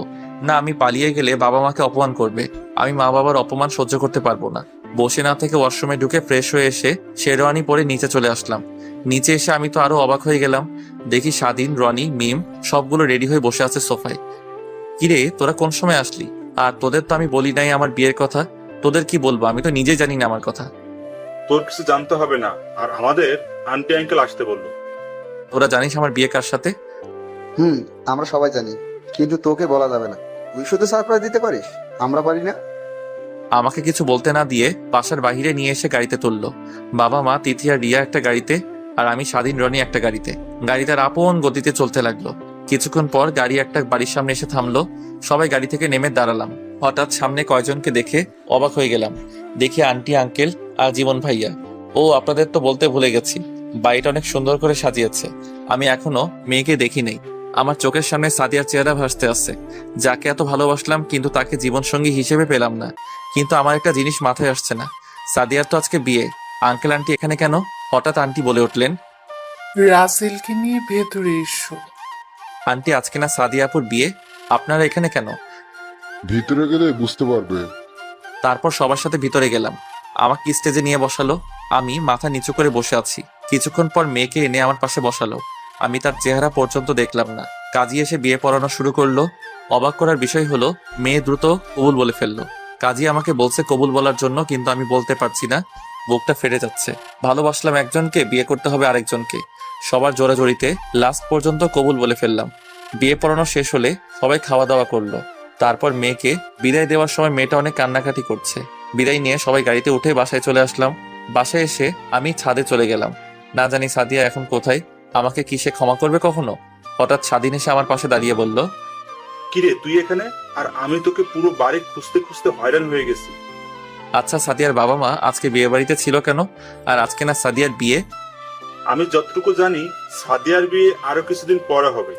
না, আমি পালিয়ে গেলে বাবা মাকে অপমান করবে। আমি মা বাবার অপমান সহ্য করতে পারবো না। বসে না থেকে ওয়াশরুমে ঢুকে ফ্রেশ হয়ে এসে শেরওয়ানি পরে নিচে চলে আসলাম। নিচে এসে আমি তো আরো অবাক হয়ে গেলাম। দেখি স্বাধীন, রনি, মিম সবগুলো রেডি হয়ে বসে আছে সোফায়। কিরে, তোরা কোন সময় আসলি? আর তোদের তো আমি বলি নাই আমার বিয়ের কথা। তোদের কি বলবো, আমি তো নিজেই জানি না আমার কথা। তোর কিছু জানতে হবে না, আর আমাদের আন্টি আঙ্কেল আসতে বললো। তোরা জানিস আমার বিয়ে কার সাথে? আমরা সবাই জানি, কিন্তু তোকে বলা যাবে না। তুই শুধু সারপ্রাইজ দিতে পারিস, আমরা পারি না। আমাকে কিছু বলতে না দিয়ে বাসার বাহিরে নিয়ে এসে গাড়িতে তুললো। বাবা মা, তিথি আর রিয়া একটা গাড়িতে, আর আমি স্বাধীন, রনি একটা গাড়িতে। গাড়িটার আপন গতিতে চলতে লাগলো। কিছুক্ষণ পর গাড়ি একটা বাড়ির সামনে এসে থামলো। সবাই গাড়ি থেকে নেমে দাঁড়ালাম। হঠাৎ সামনে কয়জনকে দেখে অবাক হয়ে গেলাম। দেখি আন্টি, আঙ্কেল আর জীবন ভাইয়া। ও আপনাদের তো বলতে ভুলে গেছি, বাড়িটা অনেক সুন্দর করে সাজিয়েছে। আমি এখনো মেয়েকে দেখি নেই। আমার চোখের সামনে সাদিয়ার চেহারা ভাসতে আছে, যাকে এত ভালোবাসলাম কিন্তু তাকে জীবনসঙ্গী হিসেবে পেলাম না। কিন্তু আমার একটা জিনিস মাথায় আসছে না, সাদিয়ার তো আজকে বিয়ে, আঙ্কেল আন্টি এখানে কেন? হঠাৎ আন্টি বলে উঠলেন, রাসেলকে নিয়ে ভেতরে এসো। আন্টি আজকে না সাদিয়া আপুর বিয়ে, আপনারা এখানে কেন? ভিতরে গেলে বুঝতে পারবে। তারপর সবার সাথে ভিতরে গেলাম। আমাকে স্টেজে নিয়ে বসালো। আমি মাথা নিচু করে বসে আছি। কিছুক্ষণ পর মেয়েকে এনে আমার পাশে বসালো। আমি তার চেহারা পর্যন্ত দেখলাম না। কাজী এসে বিয়ে পড়ানো শুরু করলো। অবাক করার বিষয় হলো মেয়ে দ্রুত কবুল বলে ফেললো। কাজী আমাকে বলছে কবুল বলার জন্য, কিন্তু আমি বলতে পারছি না, বুকটা ফেটে যাচ্ছে। ভালোবাসলাম একজনকে, বিয়ে করতে হবে আরেকজনকে। সবার জোরাজোরিতে লাস্ট পর্যন্ত কবুল বলে ফেললাম। বিয়ে পড়ানো শেষ হলে সবাই খাওয়া দাওয়া করলো। তারপর মেয়েকে বিদায় দেওয়ার সময় মেয়েটা অনেক কান্নাকাটি করছে। বিদায় নিয়ে সবাই গাড়িতে উঠে বাসায় চলে আসলাম। বাসায় এসে আমি ছাদে চলে গেলাম। না জানি সাদিয়া এখন কোথায়, আমাকে কি সে ক্ষমা করবে কখনো? হঠাৎ স্বাধীন এসে আমার পাশে দাঁড়িয়ে বলল, কিরে তুই এখানে? আর আমি তোকে পুরো বাড়ি খুঁজতে খুঁজতে হয়রান হয়ে গেছি। আচ্ছা সাদিয়ার বাবা মা আজকে বিয়ে বাড়িতে ছিল কেন? আর আজকে না সাদিয়ার বিয়ে? আমি যতটুকু জানি সাদিয়ার বিয়ে আরো কিছুদিন পরে হবে।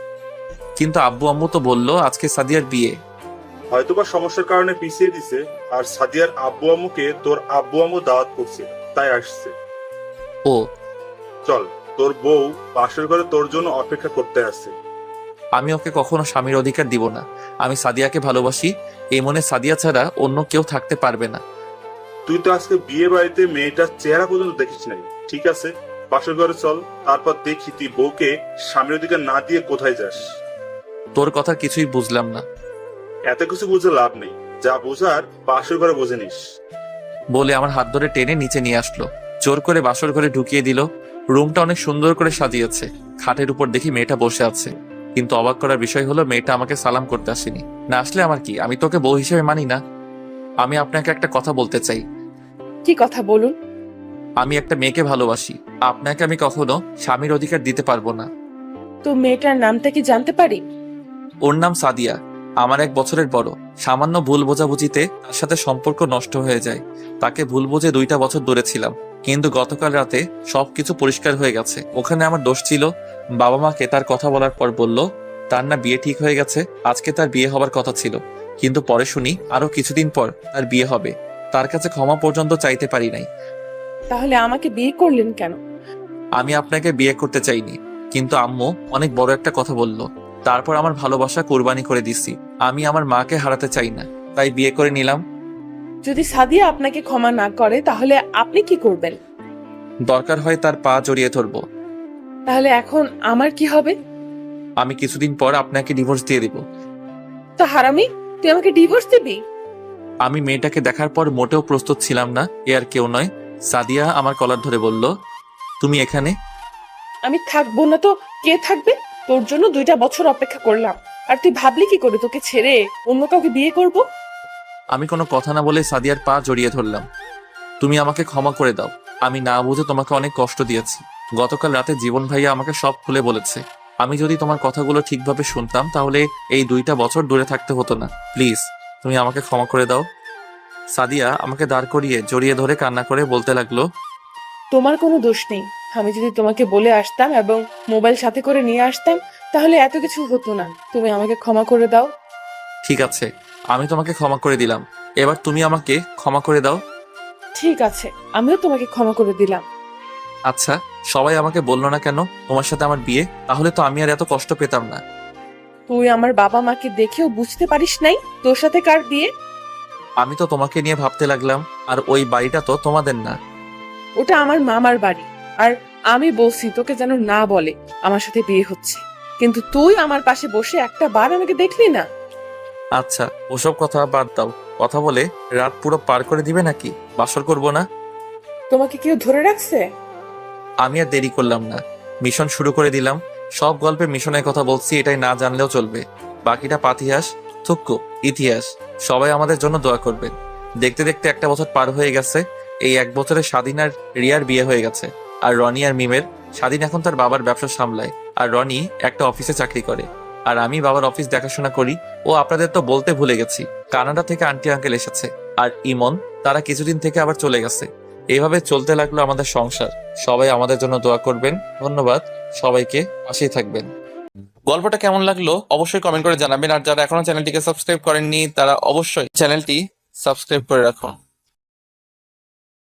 কিন্তু আব্বু আম্মু তো বললো আজকে সাদিয়ার বিয়ে। হয়তোবা সমস্যার কারণে পিছিয়ে দিছে। আর সাদিয়ার আব্বু আম্মুকে তোর আব্বু আম্মু দাওয়াত করছে, তাই আসছে। ও চল, তোর বউ পাশের ঘরে তোর জন্য অপেক্ষা করতে আসছে। আমি ওকে কখনো স্বামীর অধিকার দিব না। আমি সাদিয়াকে ভালোবাসি, এই মনে সাদিয়া ছাড়া অন্য কেউ থাকতে পারবে না। তুই তো আজকে বিয়ে বাড়িতে মেয়েটার চেহারা পর্যন্ত দেখিস নাই। ঠিক আছে, পাশের ঘরে চল, তারপর দেখি তুই বউকে স্বামীর অধিকার না দিয়ে কোথায় যাস। তোর কথা কিছুই বুঝলাম না। এত কিছু বুঝে লাভ নেই, যা বোঝার পাশের ঘরে বুঝে নিস। বলে আমার হাত ধরে টেনে নিচে নিয়ে আসলো। জোর করে বাসর ঘরে ঢুকিয়ে দিল। রুমটা অনেক সুন্দর করে সাজিয়েছে। খাটের উপর দেখি মেয়েটা বসে আছে, কিন্তু অবাক করার বিষয় হলো মেয়েটা আমাকে সালাম করতে আসেনি। না আসলে আমার কি, আমি তোকে বউ হিসেবে মানি না। আমি আপনাকে একটা কথা বলতে চাই। কি কথা বলুন? আমি একটা মেয়েকে ভালোবাসি, আপনাকে আমি কখনো স্বামীর অধিকার দিতে পারবো না। তো মেয়েটার নামটা কি জানতে পারি? ওর নাম সাদিয়া, আমার 1 বছরের বড়। সামান্য ভুল বোঝাবুঝিতে তার সাথে সম্পর্ক নষ্ট হয়ে যায়। তাকে ভুল বুঝে 2টা বছর দূরে ছিলাম, কিন্তু গতকাল রাতে সবকিছু পরিষ্কার হয়ে গেছে। ওখানে আমার দোষ ছিল। বাবা মাকে তার কথা বলার পর বলল তার না বিয়ে ঠিক হয়ে গেছে, আজকে তার বিয়ে হবার কথা ছিল। কিন্তু পরে শুনি আরো কিছুদিন পর তার বিয়ে হবে। তার কাছে ক্ষমা পর্যন্ত চাইতে পারি নাই। তাহলে আমাকে বিয়ে করলেন কেন? আমি আপনাকে বিয়ে করতে চাইনি, কিন্তু আম্মু অনেক বড় একটা কথা বলল। তারপর আমার ভালোবাসা কোরবানি করে দিছি। আমি আমার মাকে হারাতে চাই না, তাই বিয়ে করে নিলাম। যদি সাদিয়া আপনাকে ক্ষমা না করে তাহলে আপনি কি করবেন? দরকার হয় তার পা জড়িয়ে ধরবো। তাহলে এখন আমার কি হবে? আমি কিছুদিন পর আপনাকে ডিভোর্স দিয়ে দিব। তো হারামি, তুই আমাকে ডিভোর্স দিবি? আমি মেয়েটাকে দেখার পর মোটেও প্রস্তুত ছিলাম না। এ আর কেউ নয়, সাদিয়া আমার কলার ধরে বলল, তুমি এখানে? আমি থাকবো না তো কে থাকবে? তোর জন্য 2টা বছর অপেক্ষা করলাম, আর তুই ভাবলি কি করে তোকে ছেড়ে অন্য কাউকে বিয়ে করব? আমি কোনো কথা না বলে সাদিয়ার পা জড়িয়ে ধরলাম। তুমি আমাকে ক্ষমা করে দাও, আমি না বুঝে তোমাকে অনেক কষ্ট দিয়েছি। গতকাল রাতে জীবন ভাইয়া আমাকে সব খুলে বলেছে। আমি যদি তোমার কথাগুলো ঠিকভাবে শুনতাম তাহলে এই 2টা বছর দূরে থাকতে হতো না। প্লিজ তুমি আমাকে ক্ষমা করে দাও। সাদিয়া আমাকে দাঁড় করিয়ে জড়িয়ে ধরে কান্না করে বলতে লাগলো, তোমার কোনো দোষ নেই। আমি যদি তোমাকে বলে আসতাম এবং মোবাইল সাথে করে নিয়ে আসতাম তাহলে এত কিছু হতো না। তুমি আমাকে ক্ষমা করে দাও। ঠিক আছে, আমি তোমাকে ক্ষমা করে দিলাম, এবার তুমি আমাকে ক্ষমা করে দাও। ঠিক আছে, আমিও তোমাকে ক্ষমা করে দিলাম। আচ্ছা, সবাই আমাকে বললো না কেন তোমার সাথে আমার বিয়ে? তাহলে তো আমি আর এত কষ্ট পেতাম না। তুই আমার বাবা মাকে দেখেও বুঝতে পারিস নাই তোর সাথে কার বিয়ে? আমি তো তোমাকে নিয়ে ভাবতে লাগলাম, আর ওই বাড়িটা তো তোমাদের না। ওটা আমার মামার বাড়ি, আর আমি বলছি তোকে যেন না বলে আমার সাথে বিয়ে হচ্ছে, কিন্তু তুই আমার পাশে বসে একটা বার আমাকে দেখলি না। আচ্ছা, ওসব কথা বাদ দাও। কথা বলে রাত পুরো পার করে দিবে নাকি? বাসর করবো না? তোমাকে কেউ ধরে রাখছে? আমি আর দেরি করলাম না, মিশন শুরু করে দিলাম। সব গল্পে মিশনের কথা বলছি, এটাই না জানলেও চলবে। বাকিটা পাতিহাস, থুক্কু, ইতিহাস। সবাই আমাদের জন্য দোয়া করবেন। দেখতে দেখতে 1টা বছর পার হয়ে গেছে। এই 1 বছরে স্বাধীন আর রিয়ার বিয়ে হয়ে গেছে। আর রনি আর মিমের। স্বাধীন এখন তার বাবার ব্যবসা সামলায়, আর রনি একটা অফিসে চাকরি করে, আর আমি বাবার অফিস দেখাশোনা করি। ও আপনাদের তো বলতে ভুলে গেছি, কানাডা থেকে আন্টি আঙ্কেল এসেছে, আর ইমন, তারা কিছুদিন থেকে আবার চলে গেছে। এইভাবে চলতে লাগলো আমাদের সংসার। সবাই আমাদের জন্য দোয়া করবেন। ধন্যবাদ সবাইকে, পাশেই থাকবেন। গল্পটা কেমন লাগলো অবশ্যই কমেন্ট করে জানাবেন। আর যারা এখনো চ্যানেলটিকে সাবস্ক্রাইব করেননি তারা অবশ্যই চ্যানেলটি সাবস্ক্রাইব করে রাখুন।